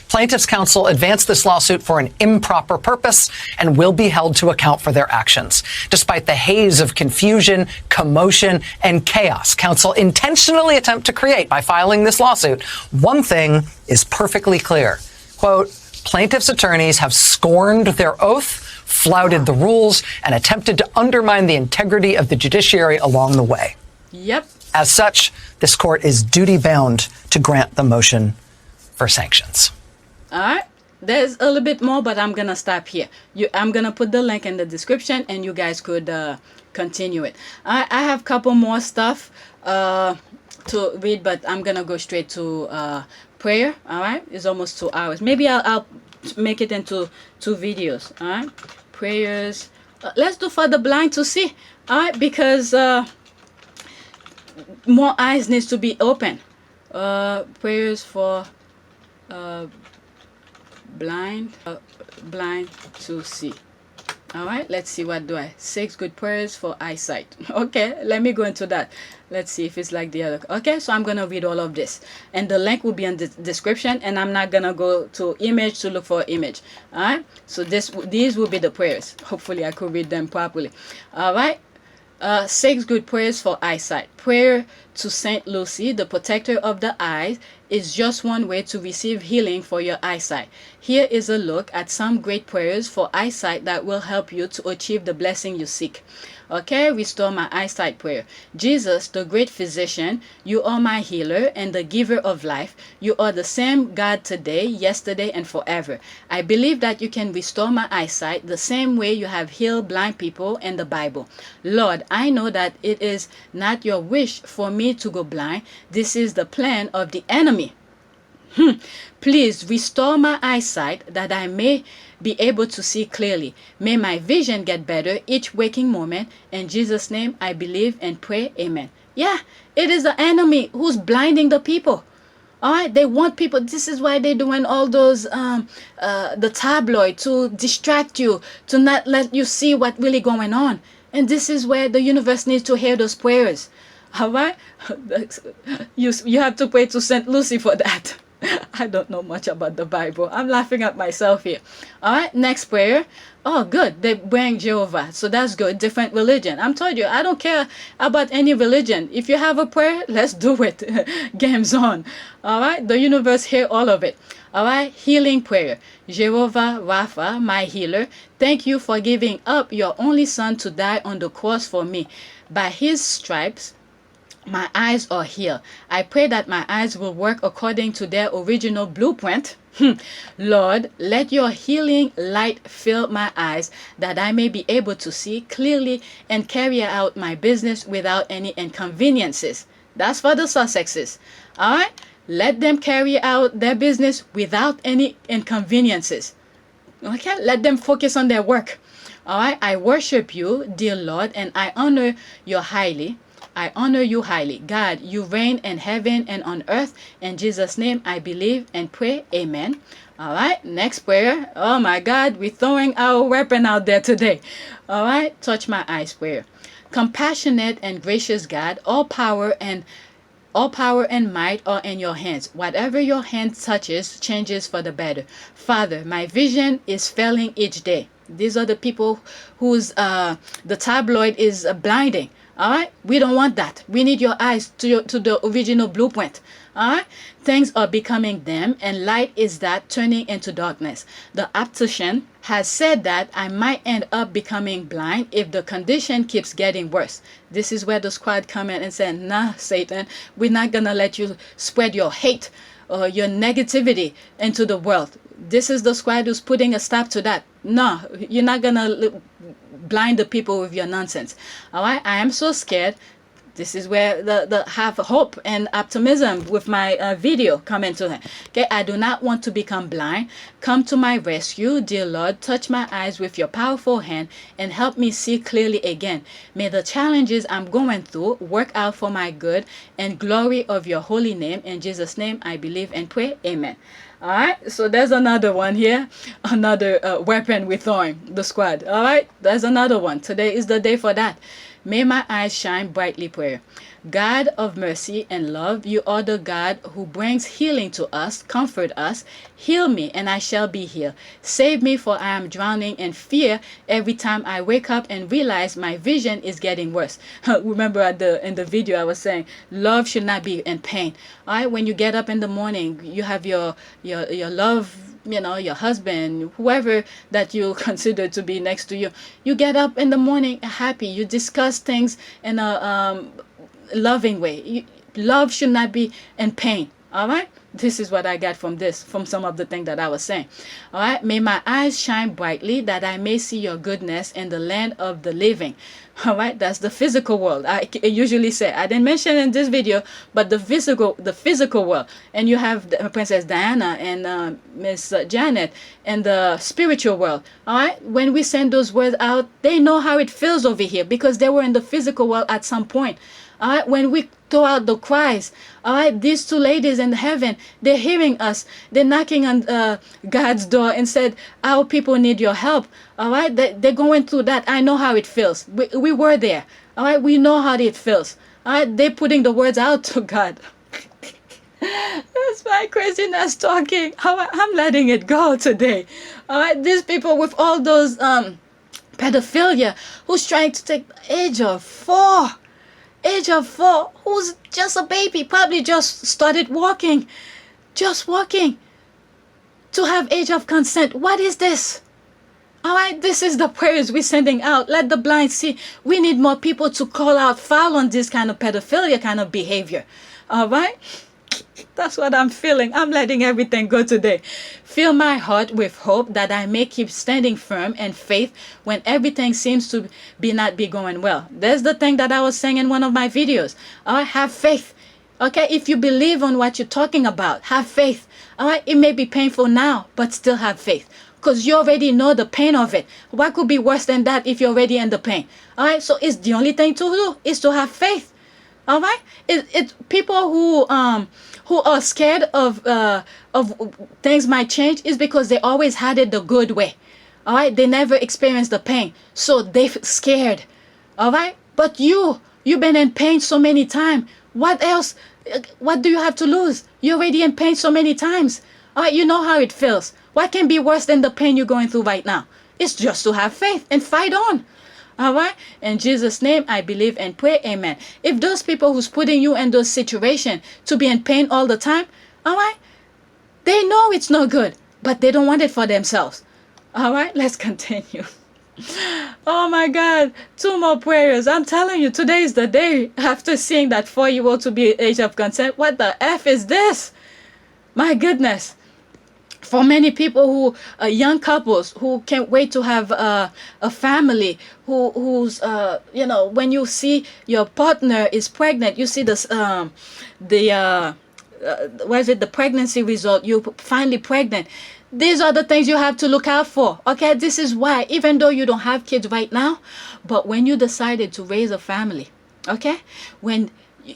Plaintiffs' counsel advanced this lawsuit for an improper purpose and will be held to account for their actions. Despite the haze of confusion, commotion, and chaos counsel intentionally attempt to create by filing this lawsuit, one thing is perfectly clear. Quote, plaintiffs' attorneys have scorned their oath, flouted the rules, and attempted to undermine the integrity of the judiciary along the way. Yep. As such, this court is duty-bound to grant the motion for sanctions. All right. there's a little bit more, but I'm gonna stop here. I'm gonna put the link in the description, and you guys could continue it. I have a couple more stuff to read, but I'm gonna go straight to prayer. All right, it's almost 2 hours. Maybe I'll make it into 2 videos. All right, prayers. Let's do for the blind to see. All right, because more eyes needs to be open. Prayers for blind to see. All right, let's see, what do I 6 good prayers for eyesight. Okay, let me go into that. Let's see if it's like the other. Okay, so I'm gonna read all of this, and the link will be in the description, and I'm not gonna go to image to look for image. All right, so these will be the prayers. Hopefully I could read them properly. All right, 6 good prayers for eyesight. Prayer to Saint Lucy, the protector of the eyes, is just one way to receive healing for your eyesight. Here is a look at some great prayers for eyesight that will help you to achieve the blessing you seek. Okay, restore my eyesight prayer. Jesus, the great physician, you are my healer and the giver of life. You are the same God today, yesterday, and forever. I believe that you can restore my eyesight the same way you have healed blind people in the Bible. Lord, I know that it is not your wish for me to go blind. This is the plan of the enemy. Please restore my eyesight that I may be able to see clearly. May my vision get better each waking moment. In Jesus' name I believe and pray. Amen. Yeah, it is the enemy who's blinding the people. All right, they want people. This is why they're doing all those the tabloid, to distract you, to not let you see what really going on. And this is where the universe needs to hear those prayers. All right, you have to pray to Saint Lucy for that. I don't know much about the Bible. I'm laughing at myself here. All right, next prayer. Oh, good. They bring Jehovah. So that's good. Different religion. I'm told you, I don't care about any religion. If you have a prayer, let's do it. Game's on. All right, the universe hear all of it. All right, healing prayer. Jehovah Rapha, my healer, thank you for giving up your only son to die on the cross for me. By his stripes, my eyes are healed. I pray that my eyes will work according to their original blueprint. Lord, let your healing light fill my eyes that I may be able to see clearly and carry out my business without any inconveniences. That's for the Sussexes. All right? Let them carry out their business without any inconveniences. Okay? Let them focus on their work. All right? I worship you, dear Lord, and I honor you highly. I honor you highly. God, you reign in heaven and on earth. In Jesus' name, I believe and pray. Amen. All right, next prayer. Oh my God, we're throwing our weapon out there today. All right, touch my eyes prayer. Compassionate and gracious God, all power and might are in your hands. Whatever your hand touches changes for the better. Father, my vision is failing each day. These are the people whose the tabloid is blinding. All right, we don't want that. We need your eyes to the original blueprint. All right, things are becoming dim, and light is that turning into darkness. The optician has said that I might end up becoming blind if the condition keeps getting worse. This is where the squad come in and say, nah, Satan, we're not gonna let you spread your hate or your negativity into the world. This is the squad who's putting a stop to that. No, you're not gonna blind the people with your nonsense. All right, I am so scared. This is where the have hope and optimism with my video come into it. Okay, I do not want to become blind. Come to my rescue, dear Lord. Touch my eyes with your powerful hand and help me see clearly again. May the challenges I'm going through work out for my good and glory of your holy name. In Jesus' name, I believe and pray. Amen. All right, so there's another one here, another weapon we're throwing, the squad. All right, there's another one. Today is the day for that. May my eyes shine brightly prayer. God of mercy and love, you are the God who brings healing to us. Comfort us. Heal me and I shall be healed. Save me, for I am drowning in fear every time I wake up and realize my vision is getting worse. Remember in the video I was saying love should not be in pain. All right, when you get up in the morning, you have your love, your husband, whoever that you consider to be next to you. You get up in the morning happy. You discuss things in a loving way. Love should not be in pain. All right, This is what I got from some of the things that I was saying. All right. May my eyes shine brightly that I may see your goodness in the land of the living. All right. That's the physical world. I usually say, I didn't mention in this video, but the physical world. And you have Princess Diana and Miss Janet and the spiritual world. All right. When we send those words out, they know how it feels over here because they were in the physical world at some point. All right, when we throw out the cries, all right, these two ladies in heaven, they're hearing us. They're knocking on God's door and said, our people need your help. All right, they're going through that. I know how it feels. We were there. All right, we know how it feels. All right, they're putting the words out to God. That's my craziness talking. I'm letting it go today. All right, these people with all those pedophilia who's trying to take the age of 4, who's just a baby, probably just started walking, to have age of consent. What is this? All right, this is the prayers we're sending out. Let the blind see. We need more people to call out foul on this kind of pedophilia kind of behavior. All right, that's what I'm feeling. I'm letting everything go today. Fill my heart with hope that I may keep standing firm and faith when everything seems to not be going well. There's the thing that I was saying in one of my videos. All right, have faith. Okay, if you believe on what you're talking about, have faith. All right, it may be painful now, but still have faith. Because you already know the pain of it. What could be worse than that if you're already in the pain? All right, so it's the only thing to do is to have faith. All right, it's people who are scared of things might change is because they always had it the good way. All right, they never experienced the pain, so they're scared. All right, but you've been in pain so many times. What else? What do you have to lose? You're already in pain so many times. All right, you know how it feels. What can be worse than the pain you're going through right now? It's just to have faith and fight on. All right, in Jesus' name I believe and pray, amen. If those people who's putting you in those situations to be in pain all the time, all right, they know it's not good, but they don't want it for themselves. All right, let's continue. Oh my God, 2 more prayers. I'm telling you, today is the day. After seeing that 4-year-old to be age of consent, what the F is this? My goodness. For many people who young couples who can't wait to have a family, who's when you see your partner is pregnant, you see this the pregnancy result, you're finally pregnant. These are the things you have to look out for. Okay, this is why, even though you don't have kids right now, but when you decided to raise a family, okay, when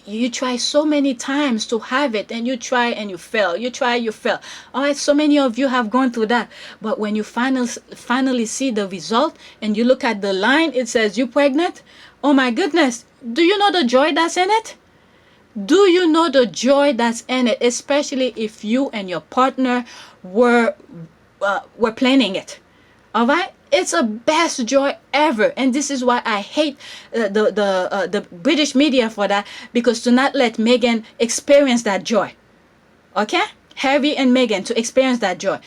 you try so many times to have it and you try and you fail, you fail. All right, so many of you have gone through that, but when you finally see the result and you look at the line, it says you pregnant. Oh my goodness, do you know the joy that's in it? Do you know the joy that's in it, especially if you and your partner were planning it? All right, it's a best joy ever, and this is why I hate the British media for that, because to not let Meghan experience that joy. Okay, Harry and Meghan to experience that joy,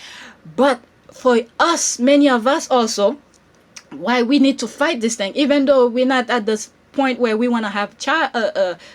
but for us, many of us also, why we need to fight this thing, even though we're not at this point where we want to have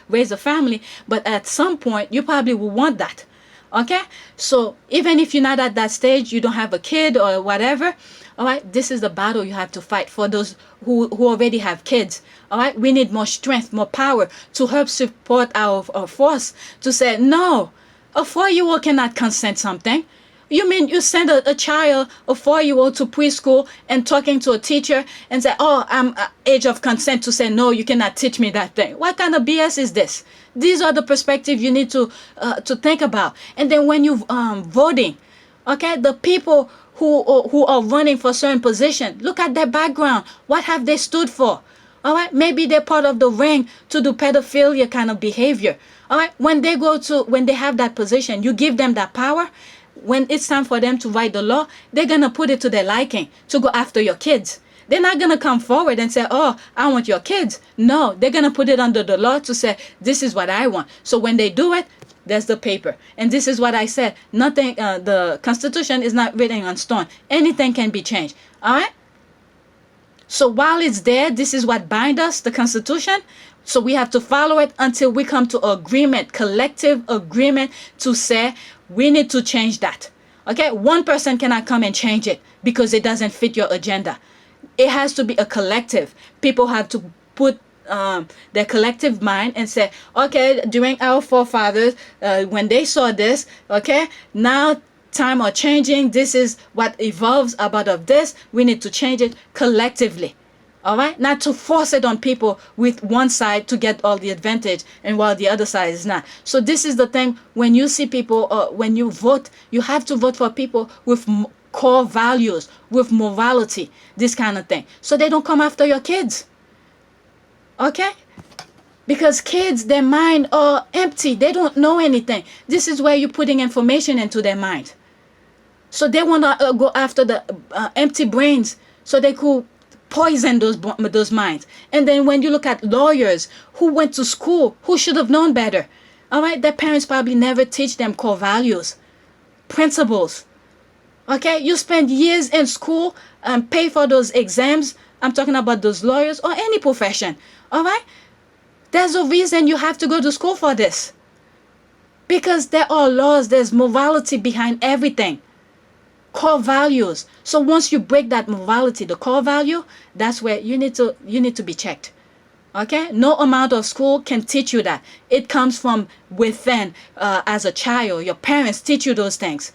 raise a family, but at some point you probably will want that. Okay, so even if you're not at that stage, you don't have a kid or whatever, all right, this is the battle you have to fight for those who already have kids. All right, we need more strength, more power to help support our force to say no, a 4-year-old cannot consent something. You mean you send a child, a 4-year-old, to preschool and talking to a teacher and say, oh, I'm age of consent, to say, no, you cannot teach me that thing. What kind of BS is this? These are the perspectives you need to think about. And then when you voting, okay, the people who are running for certain position, look at their background. What have they stood for? All right, maybe they're part of the ring to do pedophilia kind of behavior. All right, when they have that position, you give them that power. When it's time for them to write the law, they're going to put it to their liking to go after your kids. They're not going to come forward and say, oh, I want your kids. No, they're going to put it under the law to say, this is what I want. So when they do it, there's the paper. And this is what I said. Nothing, the Constitution is not written on stone. Anything can be changed. All right? So while it's there, this is what binds us, the Constitution. So we have to follow it until we come to agreement, collective agreement, to say We need to change that. Okay, one person cannot come and change it because it doesn't fit your agenda. It has to be a collective. People have to put their collective mind and say, okay, during our forefathers, when they saw this, okay, now time are changing. This is what evolves about of this. We need to change it collectively. All right, not to force it on people with one side to get all the advantage and while the other side is not. So this is the thing, when you see people, when you vote, you have to vote for people with core values, with morality, this kind of thing, so they don't come after your kids. Okay, because kids, their mind are empty, they don't know anything. This is where you're putting information into their mind, so they want to go after the empty brains so they could poison those minds. And then when you look at lawyers who went to school, who should have known better, all right, their parents probably never teach them core values, principles. Okay, you spend years in school and pay for those exams. I'm talking about those lawyers or any profession. All right, there's a reason you have to go to school for this, because there are laws, there's morality behind everything. Core values. So once you break that morality, the core value, that's where you need to be checked. Okay, no amount of school can teach you that. It comes from within. As a child, your parents teach you those things.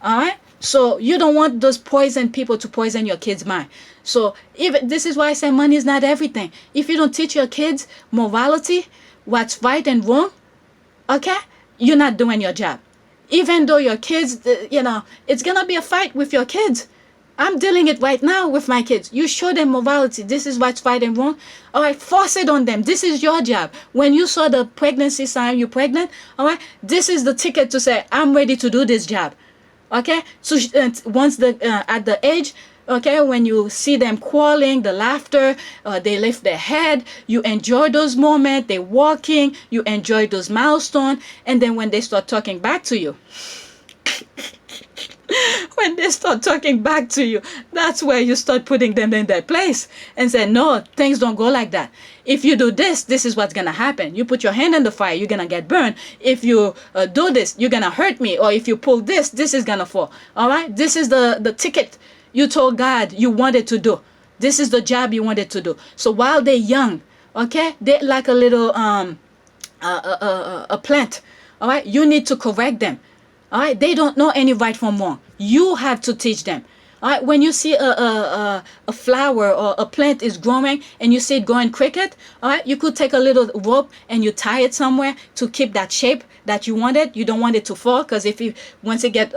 All right, so you don't want those poison people to poison your kids' mind. So even this is why I say money is not everything. If you don't teach your kids morality, what's right and wrong, okay, you're not doing your job. Even though your kids, it's going to be a fight with your kids. I'm dealing it right now with my kids. You show them morality. This is what's right and wrong. All right, force it on them. This is your job. When you saw the pregnancy sign, you're pregnant. All right, this is the ticket to say, I'm ready to do this job. Okay, so once at the age, okay, when you see them quarreling, the laughter, they lift their head, you enjoy those moments, they're walking, you enjoy those milestones, and then when they start talking back to you, that's where you start putting them in their place and say, no, things don't go like that. If you do this, this is what's going to happen. You put your hand in the fire, you're going to get burned. If you do this, you're going to hurt me. Or if you pull this, this is going to fall. All right, this is the ticket you told God you wanted to do. This is the job you wanted to do. So while they're young, okay, they're like a little a plant. All right, you need to correct them. All right, they don't know any right from wrong. You have to teach them. All right, when you see a flower or a plant is growing and you see it going crooked, all right, you could take a little rope and you tie it somewhere to keep that shape that you wanted. You don't want it to fall, because once it get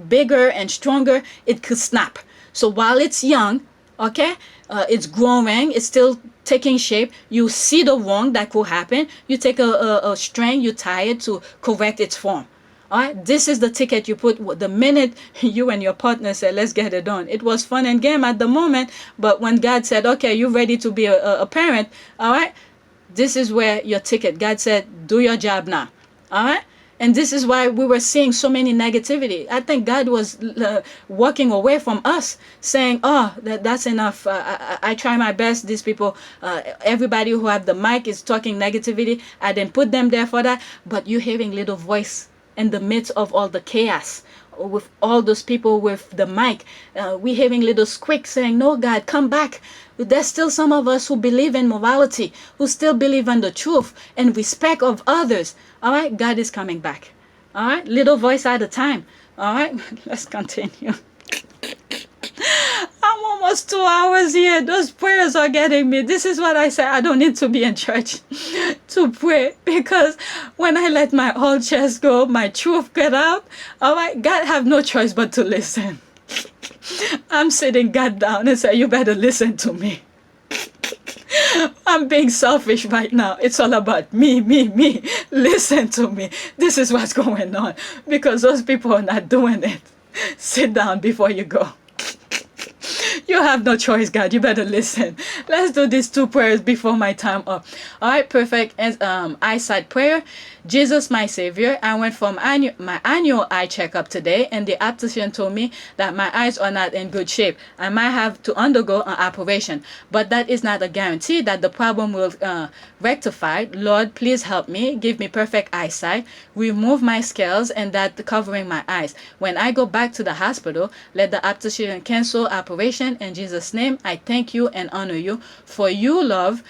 bigger and stronger, it could snap. So while it's young, okay, it's growing, it's still taking shape. You see the wrong that could happen. You take a string, you tie it to correct its form. All right, this is the ticket you put the minute you and your partner said, let's get it done. It was fun and game at the moment, but when God said, okay, you're ready to be a parent, all right, this is where your ticket. God said, do your job now. All right, and this is why we were seeing so many negativity. I think God was walking away from us, saying, oh, that's enough. I try my best. These people, everybody who have the mic is talking negativity. I didn't put them there for that, but you're hearing little voice in the midst of all the chaos, with all those people with the mic, we hearing little squeak saying, no, God, come back. There's still some of us who believe in morality, who still believe in the truth and respect of others. All right, God is coming back. All right, little voice at a time. All right, let's continue. I'm almost 2 hours here. Those prayers are getting me. This is what I say. I don't need to be in church to pray, because when I let my old chest go, my truth get out. All right, God have no choice but to listen. I'm sitting God down and say, you better listen to me. I'm being selfish right now. It's all about me. Listen to me. This is what's going on, because those people are not doing it. Sit down before you go. You have no choice, God. You better listen. Let's do these 2 prayers before my time up. All right, perfect. Eyesight prayer. Jesus, my Savior, I went for my annual eye checkup today, and the optician told me that my eyes are not in good shape. I might have to undergo an operation, but that is not a guarantee that the problem will rectify. Lord, please help me. Give me perfect eyesight. Remove my scales and that covering my eyes. When I go back to the hospital, let the optician cancel operation. In Jesus' name, I thank you and honor you. For you love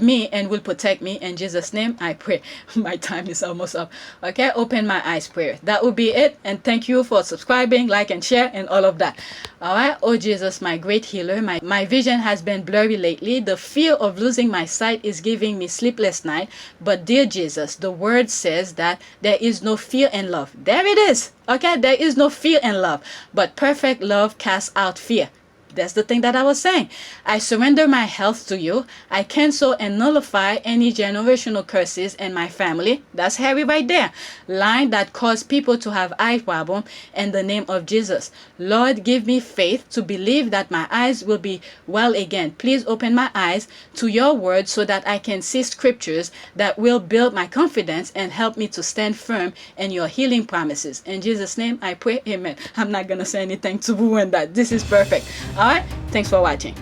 me and will protect me. In Jesus' name, I pray. My time is almost up. Okay, open my eyes prayer. That will be it. And thank you for subscribing, like, and share, and all of that. All right. Oh, Jesus, my great healer. My vision has been blurry lately. The fear of losing my sight is giving me sleepless night. But dear Jesus, the word says that there is no fear in love. There it is. Okay, there is no fear in love. But perfect love casts out fear. That's the thing that I was saying. I surrender my health to you. I cancel and nullify any generational curses in my family. That's heavy right there. Line that cause people to have eye problem in the name of Jesus. Lord, give me faith to believe that my eyes will be well again. Please open my eyes to your word so that I can see scriptures that will build my confidence and help me to stand firm in your healing promises. In Jesus' name, I pray. Amen. I'm not going to say anything to ruin that. This is perfect. All right. Thanks for watching.